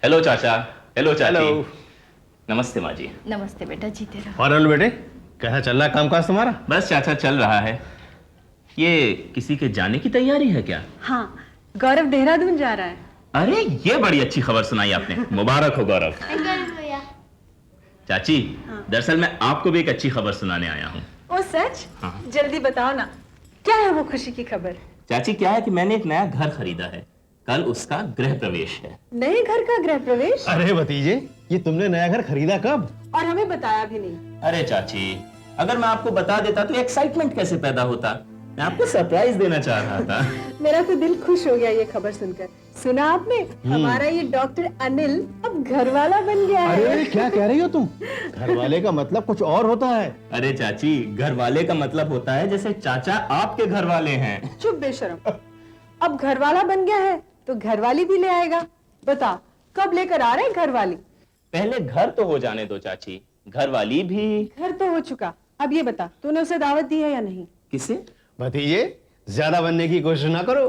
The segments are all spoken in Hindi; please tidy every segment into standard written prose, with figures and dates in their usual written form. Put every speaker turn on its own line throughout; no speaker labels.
हेलो चाचा। हेलो चाची।
हेलो।
नमस्ते माँ जी।
नमस्ते बेटा, जीते रहो।
और बेटे, कैसा चल रहा है कामकाज तुम्हारा?
बस चाचा चल रहा है। ये किसी के जाने की तैयारी है क्या?
हाँ, गौरव देहरादून जा रहा है।
अरे ये बड़ी अच्छी खबर सुनाई आपने, मुबारक हो गौरव। चाची, दरअसल मैं आपको भी एक अच्छी खबर सुनाने आया हूँ।
ओ सच?
हाँ।
जल्दी बताओ ना, क्या है वो खुशी की खबर?
चाची क्या है कि मैंने एक नया घर खरीदा है, कल उसका गृह प्रवेश है।
नए घर का गृह प्रवेश?
अरे भतीजे, ये तुमने नया घर खरीदा कब?
और हमें बताया भी नहीं।
अरे चाची, अगर मैं आपको बता देता तो एक्साइटमेंट कैसे पैदा होता। मैं आपको सरप्राइज देना चाह रहा था।
मेरा तो दिल खुश हो गया ये खबर सुनकर। सुना आपने, हमारा ये डॉक्टर अनिल अब घर वाला बन गया है।
अरे क्या कह रही हो तुम? घर वाले का मतलब कुछ और होता है।
अरे चाची, घर वाले का मतलब होता है जैसे चाचा आपके घर वाले हैं।
चुप बेशरम। अब घर वाला बन गया है तो घरवाली भी ले आएगा। बता, कब लेकर आ रहे हैं घरवाली?
पहले घर तो हो जाने दो चाची, घर वाली भी।
घर तो हो चुका, अब ये बता, तूने उसे दावत दी है या नहीं?
किसे?
भतीजे, ज्यादा बनने की कोशिश ना करो,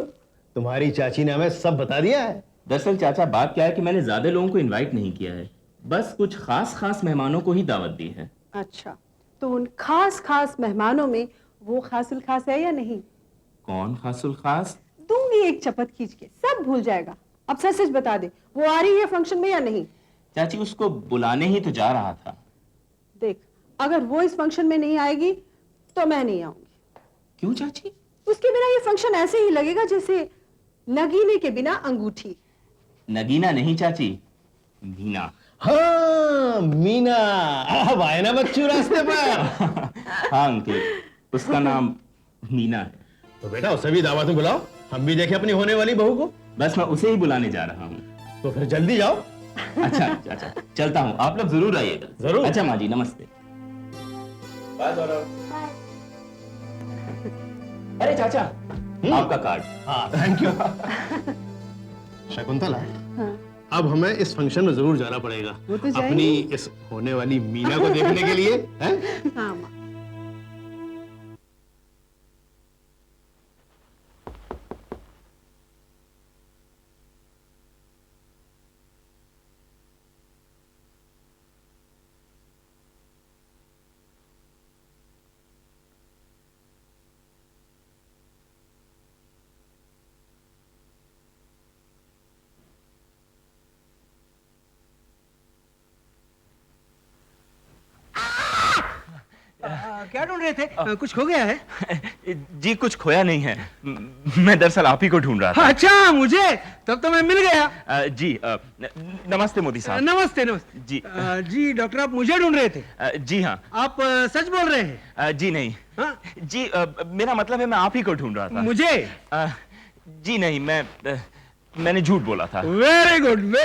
तुम्हारी चाची ने हमें सब बता दिया है।
दरअसल चाचा बात क्या है कि मैंने ज्यादा लोगों को इनवाइट नहीं किया है, बस कुछ खास खास मेहमानों को ही दावत दी है।
अच्छा, तो उन खास खास मेहमानों में वो खासुल खास है या नहीं?
कौन खासुल खास?
दूंगी एक चपत खींच के, सब भूल जाएगा। अब सच सच बता दे, वो आ रही है फंक्शन में या नहीं?
चाची उसको बुलाने ही तो जा रहा था।
देख, अगर वो इस फंक्शन में नहीं आएगी तो मैं नहीं आऊंगी।
क्यों चाची?
उसके बिना ये फंक्शन ऐसे ही लगेगा जैसे नगीने के बिना अंगूठी।
नगीना नहीं चाची, मीना।
हाँ मीना, अब आए ना बच्चू रास्ते पर।
हाँ अंकल, उसका नाम मीना है।
तो बेटा उसे भी दावत में बुलाओ, हम भी देखें अपनी होने वाली बहू को।
बस मैं उसे ही बुलाने जा रहा हूँ।
तो फिर जल्दी जाओ।
अच्छा चाचा, चलता हूँ, आप लोग जरूर आइएगा।
जरूर।
अच्छा माँ जी, नमस्ते। बाय गौरव। अरे चाचा, आपका कार्ड।
हाँ थैंक यू। शकुंतला,
हाँ।
अब हमें इस फंक्शन में जरूर जाना पड़ेगा,
वो तो जाएंगे।
अपनी इस होने वाली मीना को देखने के लिए, हैं?
हाँ माँ।
क्या ढूंढ रहे थे? कुछ खो गया है?
जी कुछ खोया नहीं है, मैं दरअसल आप ही को ढूंढ रहा था।
अच्छा, मुझे? तब तो मैं मिल गया।
जी नमस्ते मोदी साहब।
नमस्ते नमस्ते
जी।
जी डॉक्टर, आप मुझे ढूंढ रहे थे?
जी हाँ।
आप सच बोल रहे हैं?
जी नहीं।
हाँ?
जी मेरा मतलब है मैं आप ही को ढूंढ रहा था।
मुझे?
जी नहीं, मैंने झूठ बोला था।
Very good.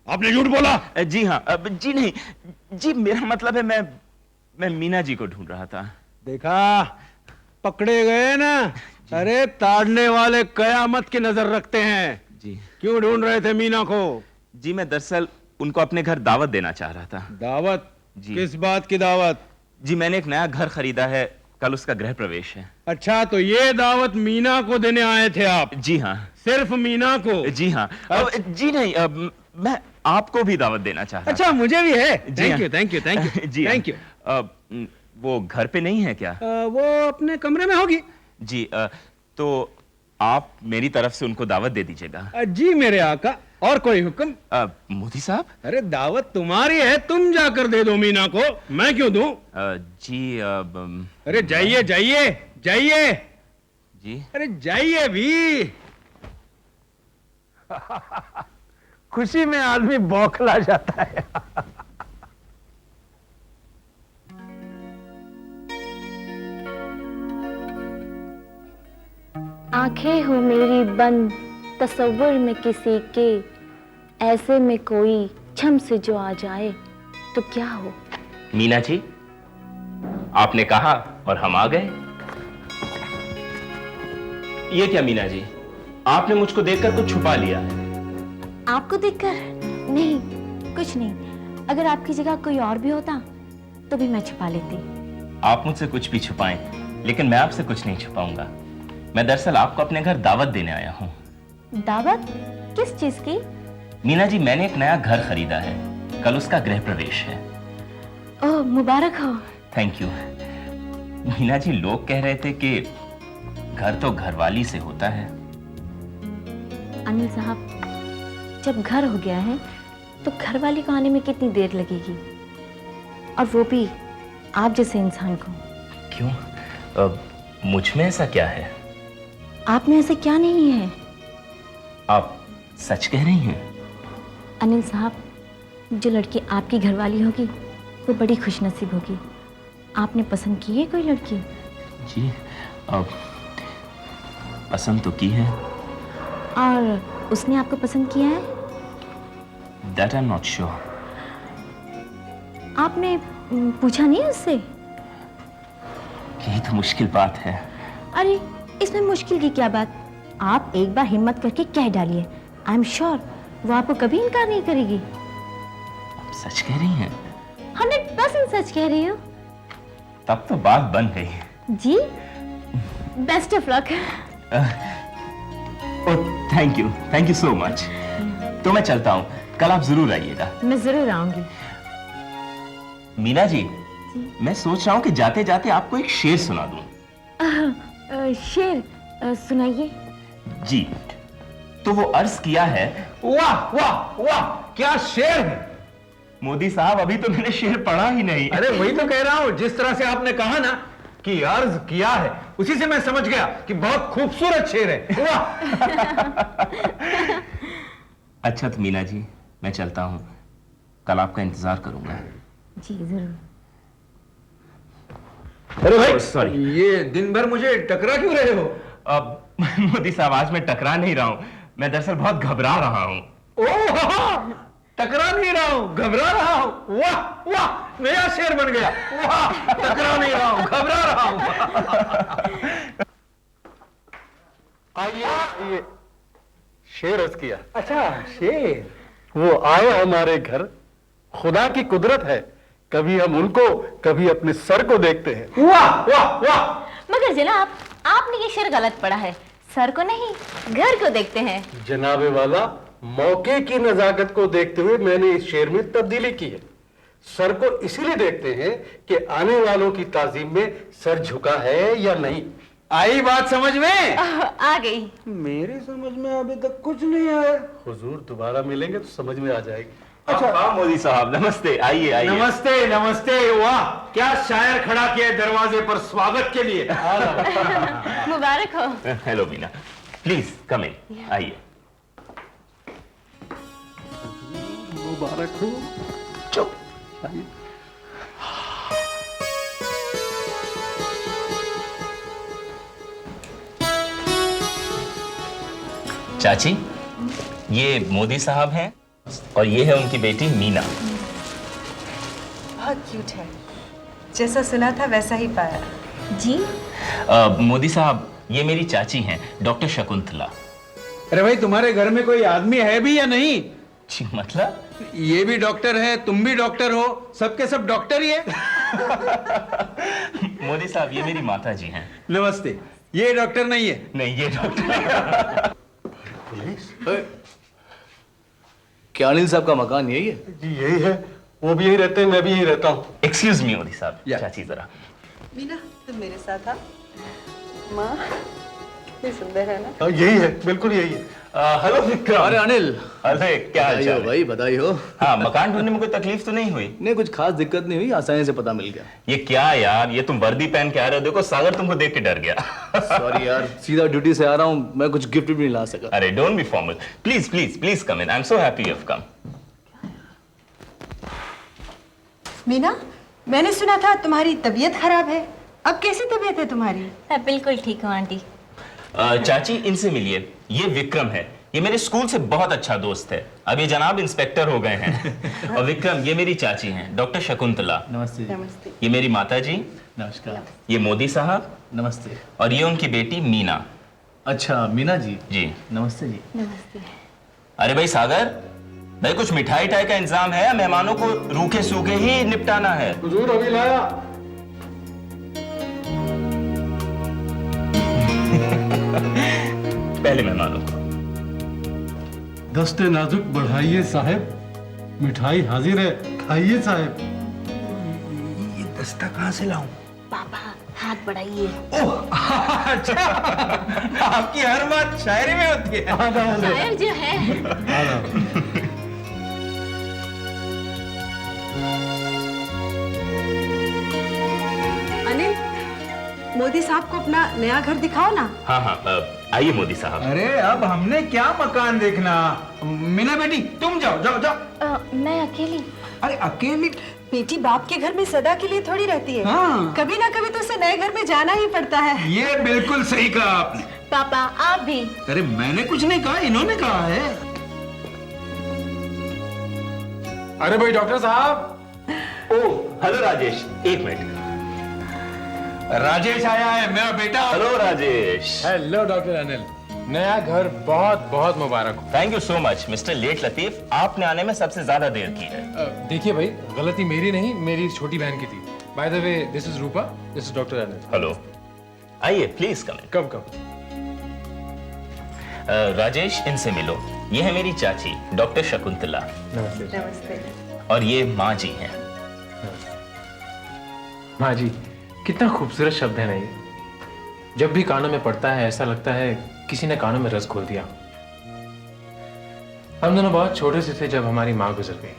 आपने झूठ बोला?
जी हाँ। जी नहीं, जी मेरा मतलब है मैं मीना जी को ढूंढ रहा था।
देखा, पकड़े गए ना। अरे ताड़ने वाले कयामत की नजर रखते हैं।
जी।
क्यों ढूंढ रहे थे मीना को?
जी मैं दरअसल उनको अपने घर दावत देना चाह रहा था।
दावत?
जी।
किस बात की दावत?
जी मैंने एक नया घर खरीदा है, कल उसका गृह प्रवेश है।
अच्छा, तो ये दावत मीना को देने आए थे आप?
जी हाँ।
सिर्फ मीना को?
जी हाँ। जी नहीं, मैं आपको भी दावत देना चाह रहा
अच्छा, मुझे भी है।
जी
थैंक
हाँ।
You thank you thank you
जी
थैंक यू।
वो घर पे नहीं है क्या?
वो अपने कमरे में होगी।
जी तो आप मेरी तरफ से उनको दावत दे दीजिएगा।
जी मेरे आका, और कोई हुक्म?
मोदी साहब।
अरे दावत तुम्हारी है, तुम जाकर दे दो मीना को, मैं क्यों दूं?
जी
अरे जाइए जाइए जाइए।
जी।
अरे जाइए भी। खुशी में आदमी बौखला जाता है।
आंखें हो मेरी बंद तसव्वुर में किसी के, ऐसे में कोई छम से जो आ जाए तो क्या हो।
मीना जी, आपने कहा और हम आ गए। ये क्या मीना जी, आपने मुझको देखकर कुछ छुपा लिया है।
आपको देखकर? नहीं, कुछ नहीं। अगर आपकी जगह कोई और भी होता तो भी मैं छुपा लेती।
आप मुझसे कुछ भी छुपाएं, लेकिन मैं आपसे कुछ नहीं छुपाऊंगा। मैं दरअसल आपको अपने घर दावत देने आया हूँ।
दावत? किस चीज की?
मीना जी, मैंने एक नया घर खरीदा है, कल उसका गृह प्रवेश है।
ओह, मुबारक हो।
Thank you. मीना जी, लोग कह रहे थे कि घर तो घरवाली से होता है।
अनिल साहब, जब घर हो गया है तो घरवाली को आने में कितनी देर लगेगी, और वो भी आप जैसे इंसान को।
क्यों? मुझ में ऐसा क्या है?
आप में ऐसा क्या नहीं है?
आप सच कह रही हैं?
अनिल साहब, जो लड़की आपकी घरवाली होगी वो बड़ी खुशनसीब होगी। आपने पसंद की है कोई लड़की?
जी, पसंद तो की है।
और उसने आपको पसंद किया है?
That I'm not sure.
आपने पूछा नहीं उससे?
यही तो मुश्किल बात है।
अरे, इसमें मुश्किल की क्या बात? आप एक बार हिम्मत करके कह डालिए। आई एम श्योर वो आपको कभी इनकार नहीं करेगी।
आप सच कह रही हैं?
100% सच कह रही हो।
तब तो बात बन गई।
जी, best of luck.
Thank you so much. तो मैं चलता हूँ, कल आप जरूर आइएगा।
मैं जरूर आऊंगी।
मीना जी, मैं सोच रहा हूँ कि जाते जाते आपको एक शेर सुना दूं।
शेर सुनाइए।
जी, तो वो अर्ज किया है।
वाह वाह वाह, क्या शेर है।
मोदी साहब, अभी तो मैंने शेर पढ़ा ही नहीं।
अरे वही तो कह रहा हूं, जिस तरह से आपने कहा ना कि अर्ज किया है, उसी से मैं समझ गया कि बहुत खूबसूरत शेर है। वाह।
अच्छा तो मीना जी, मैं चलता हूँ, कल आपका इंतजार करूंगा।
जी जरूर।
अरे भाई,
सॉरी।
ये दिन भर मुझे टकरा क्यों रहे हो?
अब मोदी साहब, आज मैं टकरा नहीं रहा हूं, मैं दरअसल बहुत घबरा रहा हूं।
ओह, टकरा नहीं रहा हूं, घबरा रहा हूं। वाह वाह, नया शेर बन गया। वाह, टकरा नहीं रहा हूं, घबरा रहा हूं। आइए आइए। शेर अर्ज किया। अच्छा, शेर। वो आए हमारे घर, खुदा की कुदरत है, कभी हम उनको कभी अपने सर को देखते हैं। वाह वाह वाह।
मगर जनाब, आपने ये शेर गलत पढ़ा है। सर को नहीं, घर को देखते हैं।
जनाबे वाला, मौके की नजाकत को देखते हुए मैंने इस शेर में तब्दीली की है। सर को इसीलिए देखते हैं कि आने वालों की ताजीम में सर झुका है या नहीं।
आई बात समझ में?
आ गई।
मेरी समझ में अभी तक कुछ नहीं आया। हुजूर दोबारा मिलेंगे तो समझ में आ जाएगी।
अच्छा मोदी साहब, नमस्ते, आइए आइए।
नमस्ते नमस्ते। वाह, क्या शायर खड़ा किया है दरवाजे पर स्वागत के लिए।
मुबारक हो।
हेलो मीना, प्लीज कम इन, आइए।
मुबारक हो।
चुप। चाची, ये मोदी साहब हैं और ये है उनकी बेटी मीना।
बहुत क्यूट है, जैसा सुना था वैसा ही पाया।
जी,
मोदी साहब, ये मेरी चाची हैं, डॉक्टर शकुंतला।
अरे भाई, तुम्हारे घर में कोई आदमी है भी या नहीं?
जी मतलब?
ये भी डॉक्टर है, तुम भी डॉक्टर हो, सबके सब डॉक्टर ही है।
मोदी साहब, ये मेरी माता जी हैं।
नमस्ते। ये डॉक्टर नहीं है?
नहीं, ये डॉक्टर।
क्या अनिल साहब का मकान यही है?
जी यही है, वो भी यही रहते हैं, मैं भी यही रहता हूँ।
एक्सक्यूज मी मोदी साहब,
या।
चाची जरा।
मीना, तुम मेरे साथ आ। माँ, कितनी सुंदर है ना?
यही है, बिल्कुल यही है।
हेलो विक्रम।
अरे अनिल,
अरे क्या हाल
बधाई हो
चाल है?
भाई, बधाई हो।
हाँ, मकान ढूंढने में कोई तकलीफ तो नहीं हुई?
नहीं, कुछ खास दिक्कत नहीं हुई, आसानी से पता मिल गया।
ये क्या यार, ये तुम वर्दी पहन के आ रहे हो, देखो सागर तुमको देख के डर गया।
सॉरी यार, सीधा ड्यूटी से आ रहा हूँ, मैं कुछ गिफ्ट भी नहीं ला सका।
अरे don't be formal, please please please come in, I am so happy you have come.
Meena, मैंने सुना था तुम्हारी तबीयत खराब है। अब कैसी तबीयत है तुम्हारी?
मैं बिल्कुल ठीक हूँ आंटी।
चाची, इनसे मिलिए, ये विक्रम है, ये मेरे स्कूल से बहुत अच्छा दोस्त है, अब ये जनाब इंस्पेक्टर हो गए हैं। और विक्रम, ये मेरी चाची हैं, डॉक्टर शकुंतला।
नमस्ते जी।
नमस्ते।
ये मेरी माता जी।
नमस्कार।
ये मोदी साहब।
नमस्ते।
और ये उनकी बेटी मीना।
अच्छा, मीना जी।
जी
नमस्ते जी।
नमस्ते।
अरे भाई सागर, भाई कुछ मिठाई टाई का इंतजाम है, मेहमानों को रूखे सूखे ही निपटाना है।
हुजूर अभी लाया।
पहले मेहमानों को।
दस्ते नाजुक बढ़ाइए साहब, मिठाई हाजिर है, खाइए साहब।
ये दस्ता कहाँ से लाऊं?
पापा हाथ बढ़ाइए।
ओह अच्छा, आपकी हर बात शायरी में होती है।
शायर जो है।
अनिल, मोदी साहब को अपना नया घर दिखाओ ना।
हाँ हाँ, आइए मोदी साहब।
अरे अब हमने क्या मकान देखना, मीना बेटी तुम जाओ जाओ जाओ।
मैं अकेली?
अरे अकेली?
बेटी बाप के घर में सदा के लिए थोड़ी रहती है।
हाँ।
कभी ना कभी तो उसे नए घर में जाना ही पड़ता है।
ये बिल्कुल सही कहा आपने।
पापा आप भी।
अरे मैंने कुछ नहीं कहा, इन्होंने कहा है।
अरे भाई डॉक्टर साहब।
ओह हेलो राजेश, एक मिनट।
राजेश आया है, मेरा बेटा।
Hello Rajesh.
Hello doctor Anil, नया घर बहुत बहुत मुबारक हो।
Thank you so much mister late Latif, आपने आने में सबसे ज्यादा देर की है।
देखिए भाई, गलती मेरी नहीं, मेरी छोटी बहन की थी। By the way, this is Rupa, this is doctor Anil.
Hello, आइए प्लीज कम इन।
कब कब?
राजेश, इनसे मिलो। ये है मेरी चाची डॉक्टर शकुंतला,
नमस्ते।
नमस्ते।
और ये माँ जी हैं।
माँ जी, कितना खूबसूरत शब्द है ना ये। जब भी कानों में पड़ता है ऐसा लगता है किसी ने कानों में रस घोल दिया। हम दोनों बहुत छोटे से थे जब हमारी माँ गुजर गई।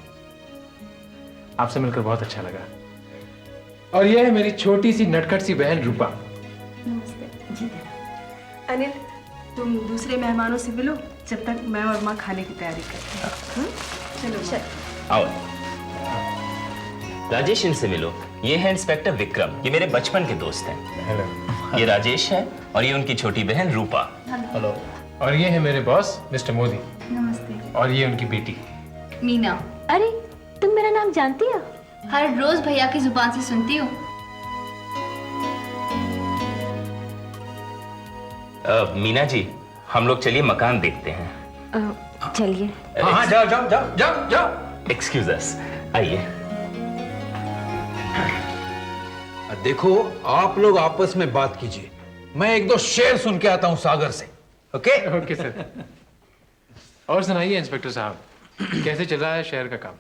आपसे मिलकर बहुत अच्छा लगा। और यह है मेरी छोटी सी नटखट सी बहन रूपा।
अनिल, तुम दूसरे मेहमानों से मिलो जब तक मैं और माँ खाने की तैयारी करते हैं। चलो
आओ राजेश, इनसे मिलो। ये है इंस्पेक्टर विक्रम, ये मेरे बचपन के दोस्त हैं।
हेलो।
ये राजेश है और ये उनकी छोटी बहन रूपा।
हेलो। और ये है मेरे बॉस मिस्टर मोदी।
नमस्ते।
और ये उनकी बेटी
मीना।
अरे तुम मेरा नाम जानती हो?
हर रोज भैया की जुबान से सुनती हूँ।
मीना जी, हम लोग चलिए मकान देखते हैं।
चलिए।
हाँ जाओ जाओ जाओ जाओ जाओ।
एक्सक्यूज अस, आइए।
देखो आप लोग आपस में बात कीजिए, मैं एक दो शेर सुन के आता हूं सागर से। Okay
okay sir. और सुनाइए इंस्पेक्टर साहब, कैसे चल रहा है शहर का काम?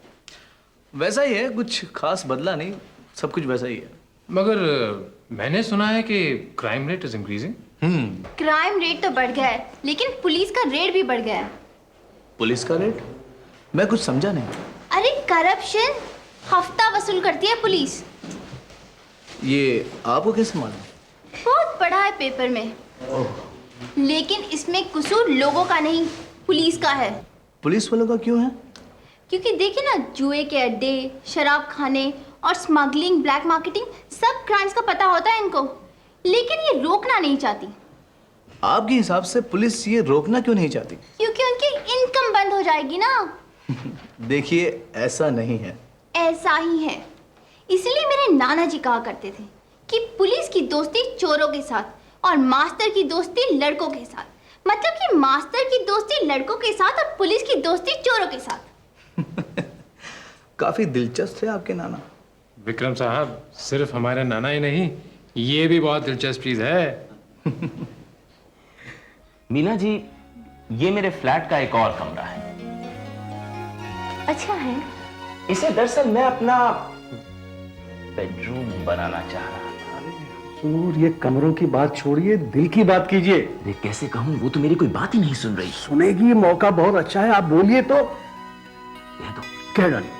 वैसा ही है, कुछ खास बदला नहीं, सब कुछ वैसा ही है।
मगर मैंने सुना है कि crime rate is increasing.
Crime rate तो बढ़ गया है, लेकिन पुलिस का रेट भी बढ़ गया है।
पुलिस का रेट? मैं कुछ समझा नहीं।
अरे करप्शन हफ्ता वसूल करती है पुलिस।
ये आपको कैसे मालूम?
बहुत पढ़ा है पेपर में। लेकिन इसमें कसूर लोगों का नहीं, पुलिस का है।
पुलिस वालों का क्यों है?
क्योंकि देखिए ना, जुए के अड्डे, शराब खाने और स्मगलिंग, ब्लैक मार्केटिंग, सब क्राइम्स का पता होता है इनको, लेकिन ये रोकना नहीं चाहती।
आपके हिसाब से पुलिस ये रोकना क्यों नहीं चाहती?
क्योंकि उनकी इनकम बंद हो जाएगी ना।
देखिए ऐसा नहीं है।
ऐसा ही है। इसलिए मेरे नाना जी कहा करते थे कि पुलिस की दोस्ती चोरों के साथ और मास्टर की दोस्ती लड़कों के साथ। मतलब कि मास्टर की दोस्ती लड़कों के साथ और पुलिस की दोस्ती चोरों के साथ।
काफी दिलचस्प है आपके नाना।
विक्रम साहब, सिर्फ हमारा नाना ही नहीं, ये भी बहुत दिलचस्प चीज है।
मीना जी, ये मेरे फ्लैट का एक और कमरा है।
अच्छा है।
इसे दरअसल मैं अपना बेडरूम बनाना चाह रहा था।
सूर, ये कमरों की बात छोड़िए, दिल की बात कीजिए।
अरे कैसे कहूं, वो तो मेरी कोई बात ही नहीं सुन रही।
सुनेगी, मौका बहुत अच्छा है, आप बोलिए तो।
कह दो।
कह डालिए।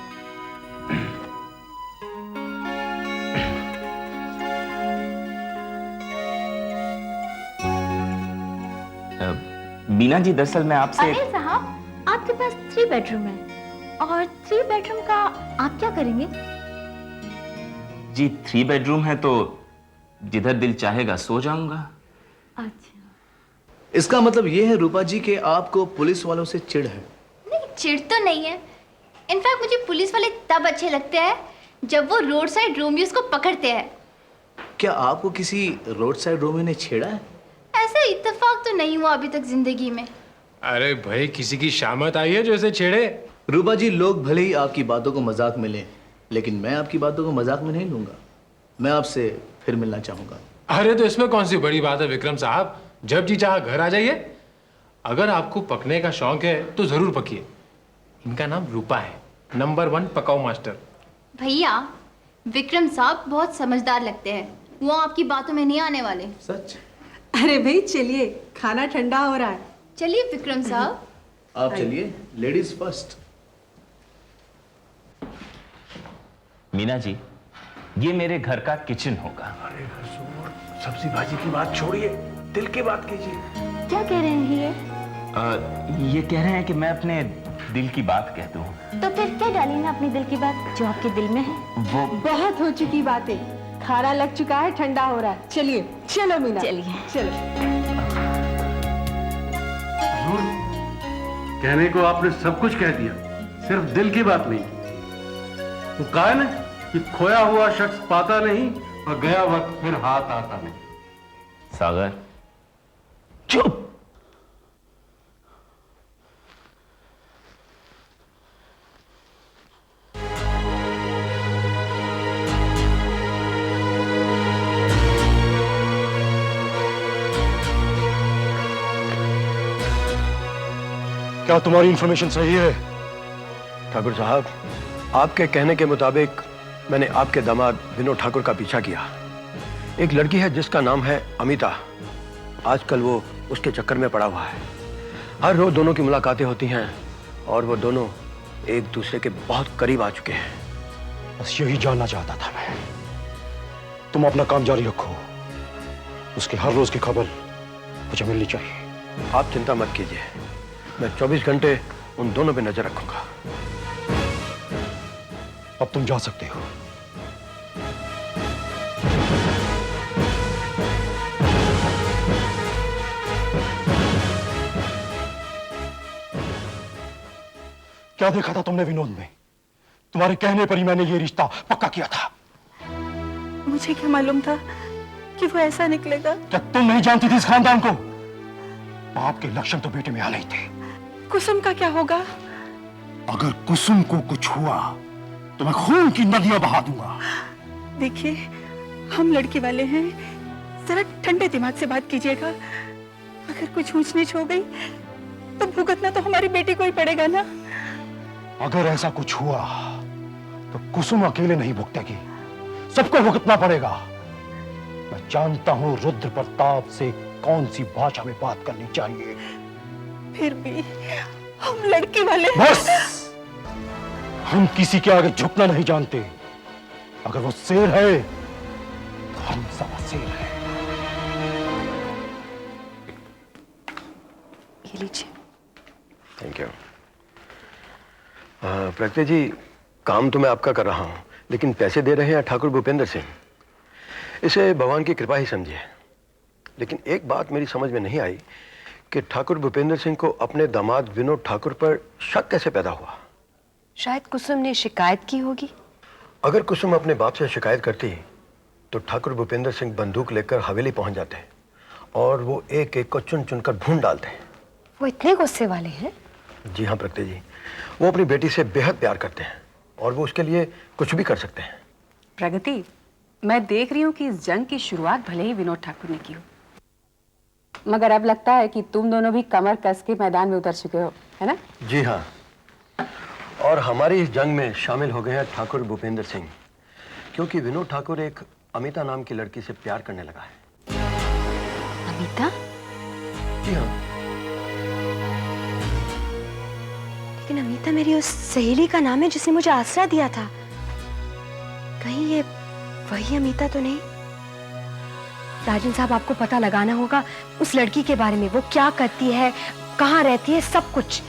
मीना जी, दरअसल मैं आपसे।
अनिल साहब, आपके पास 3 बेडरूम है और 3 बेडरूम का आप क्या करेंगे?
जी 3 बेडरूम है तो जिधर दिल चाहेगा सो जाऊंगा।
अच्छा।
इसका मतलब ये है रूपा जी कि आपको पुलिस वालों से चिढ़ है?
नहीं, चिढ़ तो नहीं है। इनफैक्ट मुझे पुलिस वाले तब अच्छे लगते हैं जब वो रोड साइड रोमियोस को पकड़ते हैं।
क्या आपको किसी रोड साइड रोमियो ने छेड़ा है?
ऐसा इत्तेफाक तो नहीं हुआ अभी तक जिंदगी में।
अरे भाई, किसी की शामत आई है जो इसे छेड़े?
रूपा जी, लोग भले ही आपकी बातों को मजाक में लें, लेकिन मैं आपकी बातों को मजाक में नहीं लूंगा। मैं आपसे फिर मिलना चाहूंगा।
अरे तो इसमें कौन सी बड़ी बात है विक्रम साहब, जब जी चाहा घर आ जाइए। अगर आपको पकने का शौक है तो जरूर पकिए। इनका नाम रूपा है, नंबर 1 पकाऊ मास्टर।
भैया विक्रम साहब बहुत समझदार लगते हैं, वो आपकी बातों में नहीं आने वाले।
सच?
अरे भाई चलिए, खाना ठंडा हो रहा है।
चलिए विक्रम साहब।
आप चलिए, लेडीज फर्स्ट।
मीना जी, ये मेरे घर का किचन होगा।
अरे हजूर, सब्जी भाजी की बात छोड़िए, दिल की बात कीजिए।
क्या कह रहे हैं ये?
ये कह रहे हैं कि मैं अपने दिल की बात कह दूं।
तो फिर क्या डाली ना अपनी दिल की बात जो आपके दिल में है?
वो
बहुत हो चुकी बातें, खाना लग चुका है, ठंडा हो रहा है। चलिए, चलो मीना,
चलिए।
चलो।
हुजूर, कहने को आपने सब कुछ कह दिया, सिर्फ दिल की बात नहीं। वो कहा है ना कि खोया हुआ शख्स पाता नहीं और गया वक्त फिर हाथ आता नहीं।
सागर चुप।
क्या तुम्हारी इंफॉर्मेशन सही है? ठाकुर साहब, आपके कहने के मुताबिक मैंने आपके दामाद विनोद ठाकुर का पीछा किया। एक लड़की है जिसका नाम है अमिता। आजकल वो उसके चक्कर में पड़ा हुआ है। हर रोज दोनों की मुलाकातें होती हैं और वो दोनों एक दूसरे के बहुत करीब आ चुके हैं। बस यही जानना चाहता था मैं। तुम अपना काम जारी रखो, उसके हर रोज की खबर मुझे मिलनी चाहिए। आप चिंता मत कीजिए, मैं 24 घंटे उन दोनों पे नजर रखूंगा। अब तुम जा सकते हो। क्या देखा था तुमने विनोद में? तुम्हारे कहने पर ही मैंने ये रिश्ता पक्का किया था।
मुझे क्या मालूम था कि वो ऐसा निकलेगा।
क्या तुम नहीं जानती थी इस खानदान को? बाप के लक्षण तो बेटे में आ नहीं थे।
कुसुम का क्या होगा?
अगर कुसुम को कुछ हुआ तो मैं खून की नदियां बहा दूंगा।
देखिए, हम लड़के वाले हैं, जरा ठंडे दिमाग से बात कीजिएगा। अगर कुछ ऊंच नीच हो गई तो भुगतना तो हमारी बेटी को ही पड़ेगा ना।
अगर ऐसा कुछ हुआ तो कुसुम अकेले नहीं भुगतेगी, सबको भुगतना पड़ेगा। मैं जानता हूं रुद्र प्रताप से कौन सी भाषा में बात करनी चाहिए।
फिर भी हम लड़के वाले।
बस, हम किसी के आगे झुकना नहीं जानते। अगर वो शेर है तो हम सब शेर हैं।
ये लीजिए।
Thank you. प्रगति जी, काम तो मैं आपका कर रहा हूं, लेकिन पैसे दे रहे हैं ठाकुर भूपेंद्र सिंह। इसे भगवान की कृपा ही समझिए। लेकिन एक बात मेरी समझ में नहीं आई कि ठाकुर भूपेंद्र सिंह को अपने दामाद विनोद ठाकुर पर शक कैसे पैदा हुआ।
शायद कुसुम ने शिकायत की होगी।
अगर कुसुम अपने बाप से शिकायत करती तो ठाकुर भूपेंद्र सिंह बंदूक लेकर हवेली पहुंच जाते और वो एक एक को चुन चुनकर भून डालते।
वो इतने गुस्से वाले हैं?
जी हाँ प्रगति जी, वो अपनी बेटी से बेहद प्यार करते हैं और वो उसके लिए कुछ भी कर सकते हैं।
प्रगति, मैं देख रही हूँ कि इस जंग की शुरुआत भले ही विनोद ठाकुर ने की हो, मगर अब लगता है कि तुम दोनों भी कमर कस के मैदान में उतर चुके हो, है ना?
जी हाँ, और हमारी इस जंग में शामिल हो गए हैं ठाकुर भूपेंद्र सिंह, क्योंकि विनोद ठाकुर एक अमिता नाम की लड़की से प्यार करने लगा है।
अमिता?
जी हाँ।
लेकिन अमिता मेरी उस सहेली का नाम है जिसने मुझे आसरा दिया था। कहीं ये वही अमिता तो नहीं? राजन साहब, आपको पता लगाना होगा उस लड़की के बारे में। वो क्या करती है, कहाँ रहती है, सब कुछ।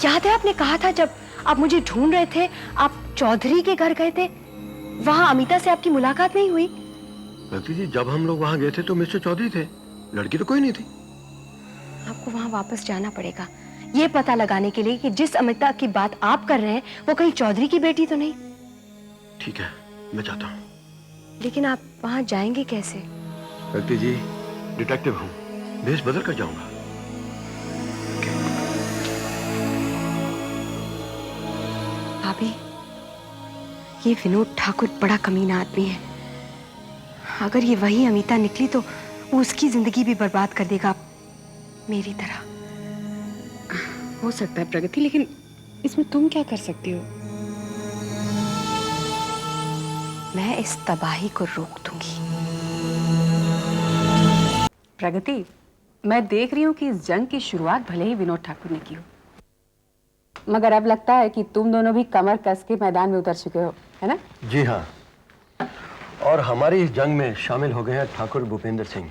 याद है आपने कहा था जब आप मुझे ढूंढ रहे थे, आप चौधरी के घर गए थे, वहां अमिता से आपकी मुलाकात नहीं हुई?
प्रगति जी, जब हम लोग वहां गए थे तो मिस्टर चौधरी थे, लड़की तो कोई नहीं थी।
आपको वहां वापस जाना पड़ेगा ये पता लगाने के लिए कि जिस अमिता की बात आप कर रहे हैं वो कहीं चौधरी की बेटी तो नहीं।
ठीक है, मैं जाता हूँ।
लेकिन आप वहां जाएंगे कैसे?
प्रगति जी, डिटेक्टिव हूँ, भेष बदल कर जाऊंगा।
भाभी, ये विनोद ठाकुर बड़ा कमीना आदमी है। अगर ये वही अमिता निकली तो वो उसकी जिंदगी भी बर्बाद कर देगा। मेरी तरह।
हो सकता है प्रगति, लेकिन इसमें तुम क्या कर सकती हो?
मैं इस तबाही को रोक दूंगी।
प्रगति, मैं देख रही हूँ कि इस जंग की शुरुआत भले ही विनोद ठाकुर ने की हो, मगर अब लगता है कि तुम दोनों भी कमर कस के मैदान में उतर चुके हो, है ना?
जी हाँ, और हमारी इस जंग में शामिल हो गए हैं ठाकुर भूपेंद्र सिंह,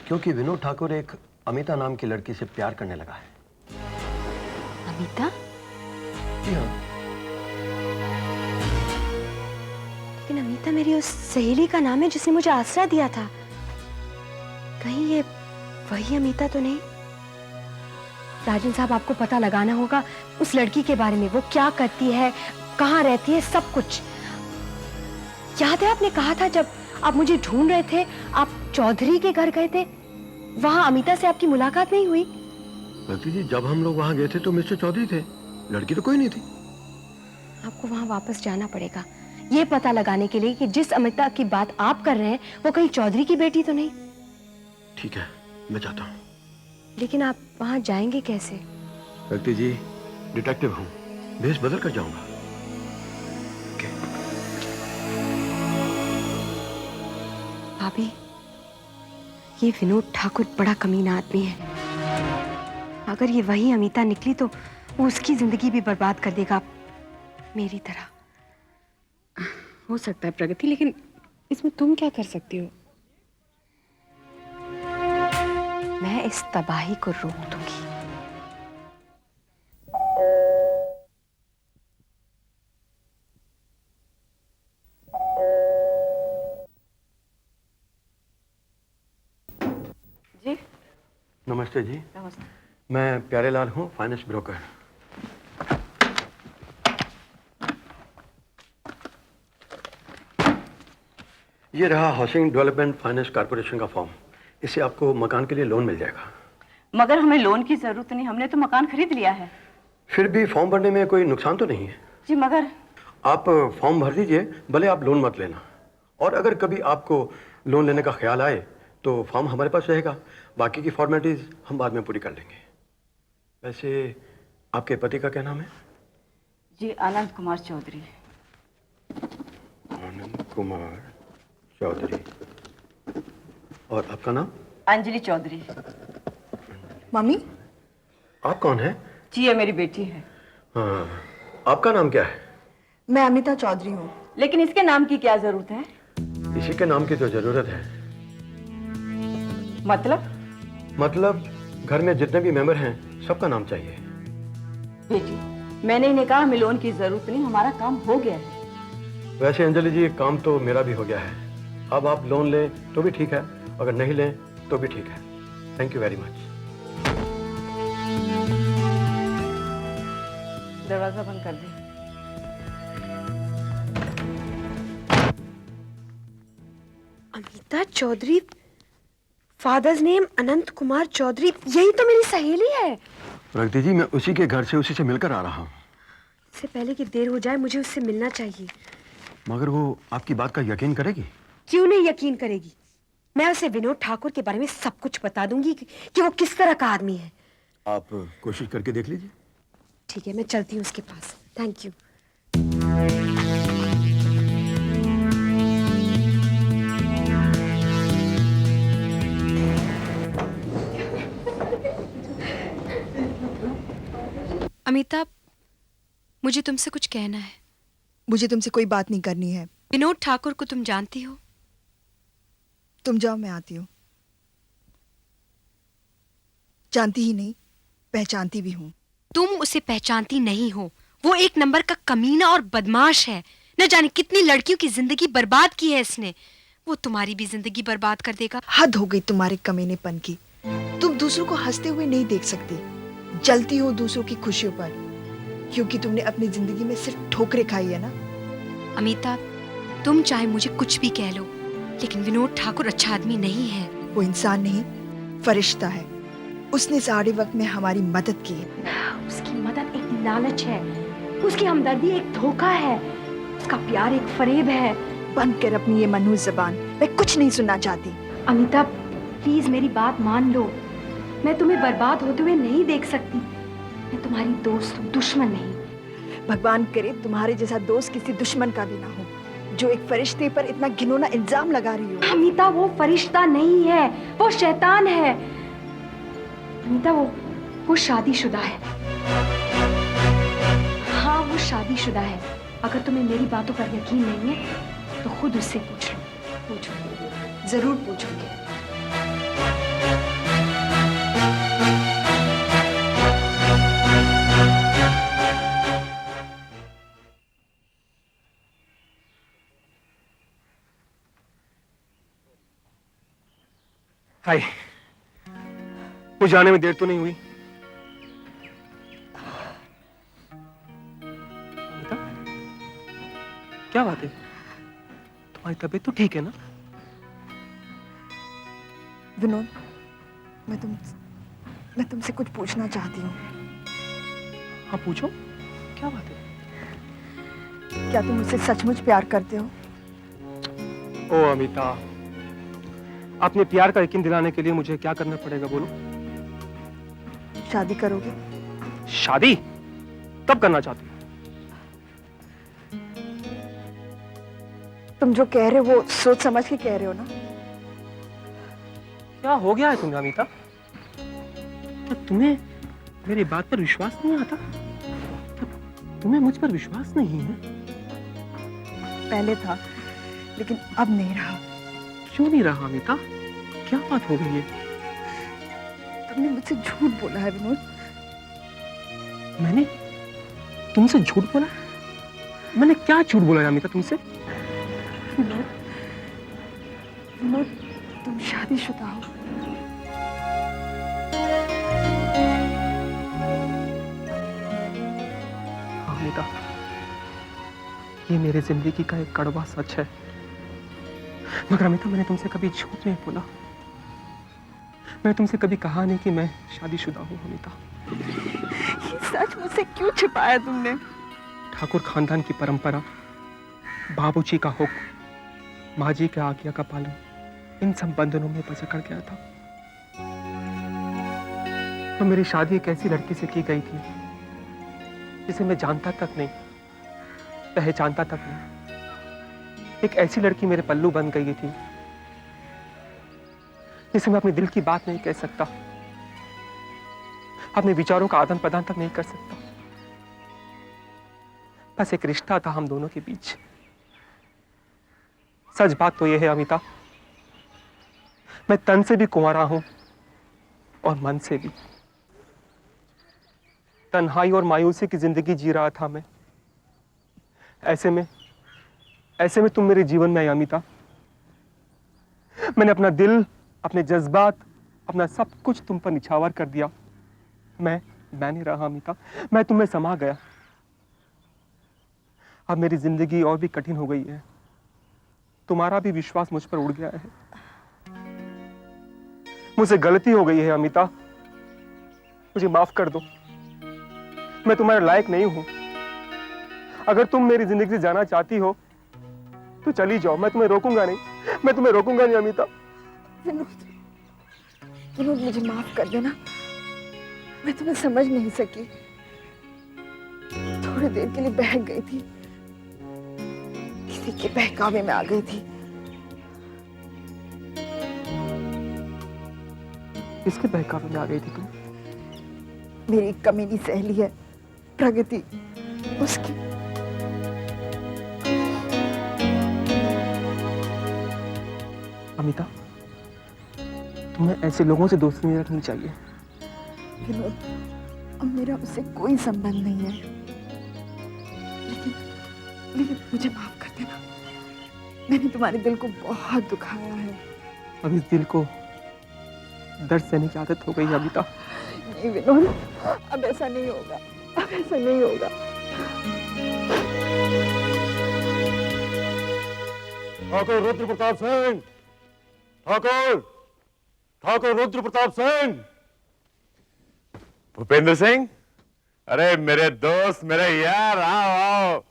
क्योंकि विनोद ठाकुर एक अमिता नाम की लड़की से प्यार करने लगा है।
अमिता?
जी हाँ।
लेकिन अमिता मेरी उस सहेली का नाम है जिसने मुझे आसरा दिया था। कहीं ये वही अमिता तो नहीं? राजन साहब, आपको पता लगाना होगा उस लड़की के बारे में, वो क्या करती है, कहाँ रहती है, सब कुछ। याद है आपने कहा था जब आप मुझे ढूंढ रहे थे, आप चौधरी के घर गए थे, वहां अमिता से आपकी मुलाकात नहीं हुई?
भक्ति जी, जब हम लोग वहां गए थे तो मिस्टर चौधरी थे, लड़की तो कोई नहीं थी।
आपको वहां वापस जाना पड़ेगा ये पता लगाने के लिए कि जिस अमिता की बात आप कर रहे हैं वो कहीं चौधरी की बेटी तो नहीं।
ठीक है, मैं जाता हूँ।
लेकिन आप वहां जाएंगे कैसे?
भक्ति जी, डिटेक्टिव हूँ, भेष बदल कर जाऊंगा।
भाभी, ये विनोद ठाकुर बड़ा कमीना आदमी है। अगर ये वही अमिता निकली तो वो उसकी जिंदगी भी बर्बाद कर देगा, मेरी तरह।
हो सकता है प्रगति, लेकिन इसमें तुम क्या कर सकती हो?
मैं इस तबाही को रोक दूंगी।
जी
नमस्ते जी।
नमस्ते।
मैं प्यारेलाल हूँ, फाइनेंस ब्रोकर। ये रहा हाउसिंग डेवलपमेंट फाइनेंस कॉर्पोरेशन का फॉर्म, इससे आपको मकान के लिए लोन मिल जाएगा।
मगर हमें लोन की जरूरत नहीं, हमने तो मकान खरीद लिया है।
फिर भी फॉर्म भरने में कोई नुकसान तो नहीं है?
जी मगर
आप फॉर्म भर दीजिए, भले आप लोन मत लेना। और अगर कभी आपको लोन लेने का ख्याल आए तो फॉर्म हमारे पास रहेगा, बाकी की फॉर्मेलिटीज हम बाद में पूरी कर लेंगे। वैसे आपके पति का क्या नाम है?
जी आनंद कुमार चौधरी।
आनंद कुमार चौधरी। और आपका नाम?
अंजलि चौधरी।
मम्मी,
आप कौन है?
जी ये मेरी बेटी है।
हाँ, आपका नाम क्या है?
मैं अमिता चौधरी हूँ।
लेकिन इसके नाम की क्या जरूरत है?
इसी के नाम की तो जरूरत है। मतलब घर में जितने भी मेंबर हैं सबका नाम चाहिए।
बेटी, मैंने इन्हें कहा हमें लोन की जरूरत नहीं, हमारा काम हो गया है।
वैसे अंजलि जी, काम तो मेरा भी हो गया है। अब आप लोन लें तो भी ठीक है, अगर नहीं लें तो भी ठीक है। Thank you very much.
दरवाजा बंद कर दे।
अमिता चौधरी, फादर्स नेम अनंत कुमार चौधरी, यही तो मेरी सहेली है।
प्रगति जी, मैं उसी के घर से उसी से मिलकर आ रहा हूँ।
इससे पहले कि देर हो जाए मुझे उससे मिलना चाहिए।
मगर वो आपकी बात का यकीन करेगी?
क्यों नहीं यकीन करेगी? मैं उसे विनोद ठाकुर के बारे में सब कुछ बता दूंगी कि वो किस तरह का आदमी है।
आप कोशिश करके देख लीजिए।
ठीक है, मैं चलती हूँ उसके पास। Thank you.
अमिता, मुझे तुमसे कुछ कहना है।
मुझे तुमसे कोई बात नहीं करनी है।
विनोद ठाकुर को तुम जानती हो?
तुम जाओ, मैं आती हूँ। जानती ही नहीं, पहचानती भी हूँ।
तुम उसे पहचानती नहीं हो। वो एक नंबर का कमीना और बदमाश है। न जाने कितनी लड़कियों की जिंदगी बर्बाद की है इसने। वो तुम्हारी भी जिंदगी बर्बाद कर देगा।
हद हो गई तुम्हारे कमीनेपन की। तुम दूसरों को हंसते हुए नहीं देख सकती, जलती हो दूसरों की खुशियों पर, क्योंकि तुमने अपनी जिंदगी में सिर्फ ठोकरें खाई है ना।
अमिता, तुम चाहे मुझे कुछ भी कह लो, लेकिन विनोद ठाकुर अच्छा आदमी नहीं है।
वो इंसान नहीं, फरिश्ता है। उसने सारे वक्त में हमारी मदद की है।
उसकी मदद एक लालच है, उसकी हमदर्दी एक धोखा है, उसका प्यार एक फरेब है।
बंद कर अपनी ये मनहूस ज़बान, मैं कुछ नहीं सुनना चाहती।
अमिता, प्लीज मेरी बात मान लो। मैं तुम्हें बर्बाद होते हुए नहीं देख सकती। मैं तुम्हारी दोस्त हूँ, दुश्मन नहीं।
भगवान करे तुम्हारे जैसा दोस्त किसी दुश्मन का भी ना हो, जो एक फरिश्ते पर इतना घिनौना इल्जाम लगा रही हो।
अमिता, वो फरिश्ता नहीं है, वो शैतान है। अमिता, वो शादीशुदा है। हाँ, वो शादीशुदा है। अगर तुम्हें मेरी बातों पर यकीन नहीं है तो खुद उससे पूछ लो। पूछो, जरूर पूछोगे।
हाय, मुझे आने में देर तो नहीं हुई? अमिता, क्या बात है? तुम्हारी तबीयत तो ठीक है ना?
विनोद, मैं तुमसे कुछ पूछना चाहती हूँ।
हाँ, पूछो, क्या बात है?
क्या तुम मुझसे सचमुच प्यार करते हो?
ओ अमिता, अपने प्यार का यकीन दिलाने के लिए मुझे क्या करना पड़ेगा, बोलो?
शादी करोगे?
शादी? कब करना चाहती हो?
तुम जो कह रहे हो वो सोच समझ के कह रहे हो ना?
क्या हो गया है तुम्हें अमिता? क्या तुम्हें मेरी बात पर विश्वास नहीं आता? क्या तुम्हें मुझ पर विश्वास नहीं है?
पहले था, लेकिन अब नहीं रहा।
क्यों नहीं रहा अमिता? क्या बात हो गई है?
तुमने मुझसे झूठ बोला है विनोद।
मैंने तुमसे झूठ बोला? मैंने क्या झूठ बोला है अमिता तुमसे?
विनोद, तुम शादीशुदा हो।
हाँ अमिता, ये मेरे जिंदगी का एक कड़वा सच है। मगर अमिता, मैंने तुमसे कभी झूठ नहीं बोला। मैंने तुमसे कभी कहा नहीं कि मैं शादीशुदा हूँ अमिता।
ये सच मुझसे क्यों छिपाया तुमने?
ठाकुर खानदान की परंपरा, बाबूजी का हुक्म, माँ जी के आज्ञा का पालन, इन सब बंधनों में बंधकर गया था। तो मेरी शादी एक ऐसी लड़की से की गई थी जिसे मैं जानता तक नहीं, पहचानता तक नहीं। एक ऐसी लड़की मेरे पल्लू बन गई थी जिसे मैं अपने दिल की बात नहीं कह सकता, अपने विचारों का आदान प्रदान तक नहीं कर सकता। बस एक रिश्ता था हम दोनों के बीच। सच बात तो यह है अमिता, मैं तन से भी कुंवारा हूं और मन से भी। तन्हाई और मायूसी की जिंदगी जी रहा था मैं। ऐसे में तुम मेरे जीवन में आई अमिता। मैंने अपना दिल, अपने जज्बात, अपना सब कुछ तुम पर निछावर कर दिया। मैंने रहा अमिता, मैं तुम्हें समा गया। अब मेरी जिंदगी और भी कठिन हो गई है। तुम्हारा भी विश्वास मुझ पर उड़ गया है। मुझसे गलती हो गई है अमिता, मुझे माफ कर दो। मैं तुम्हारे लायक नहीं हूं। अगर तुम मेरी जिंदगी से जाना चाहती हो तो चली जाओ, मैं तुम्हें रोकूंगा नहीं। मैं तुम्हें रोकूंगा नहीं अमिता।
विनोद, मुझे माफ कर देना, मैं तुम्हें समझ नहीं सकी। थोड़ी देर के लिए बहक गई थी, किसी के बहकावे में आ गई थी।
किसके बहकावे में आ गई थी तुम?
मेरी एक कमीनी सहेली है प्रगति, उसकी।
अमिता, तुम्हें ऐसे लोगों से दोस्ती नहीं रखनी चाहिए।
विनोद, अब मेरा उससे कोई संबंध नहीं है, लेकिन मुझे माफ कर देना। मैंने तुम्हारे दिल को बहुत दुखाया है।
अब इस दिल को दर्द सहने की आदत हो गई है अमिता।
नहीं विनोद, अब ऐसा नहीं होगा, अब ऐसा नहीं होगा।
ठाकुर रुद्र प्रताप सिंह, ठाकुर रुद्र प्रताप सिंह।
भूपेंद्र सिंह, अरे मेरे दोस्त, मेरे यार, आओ आओ।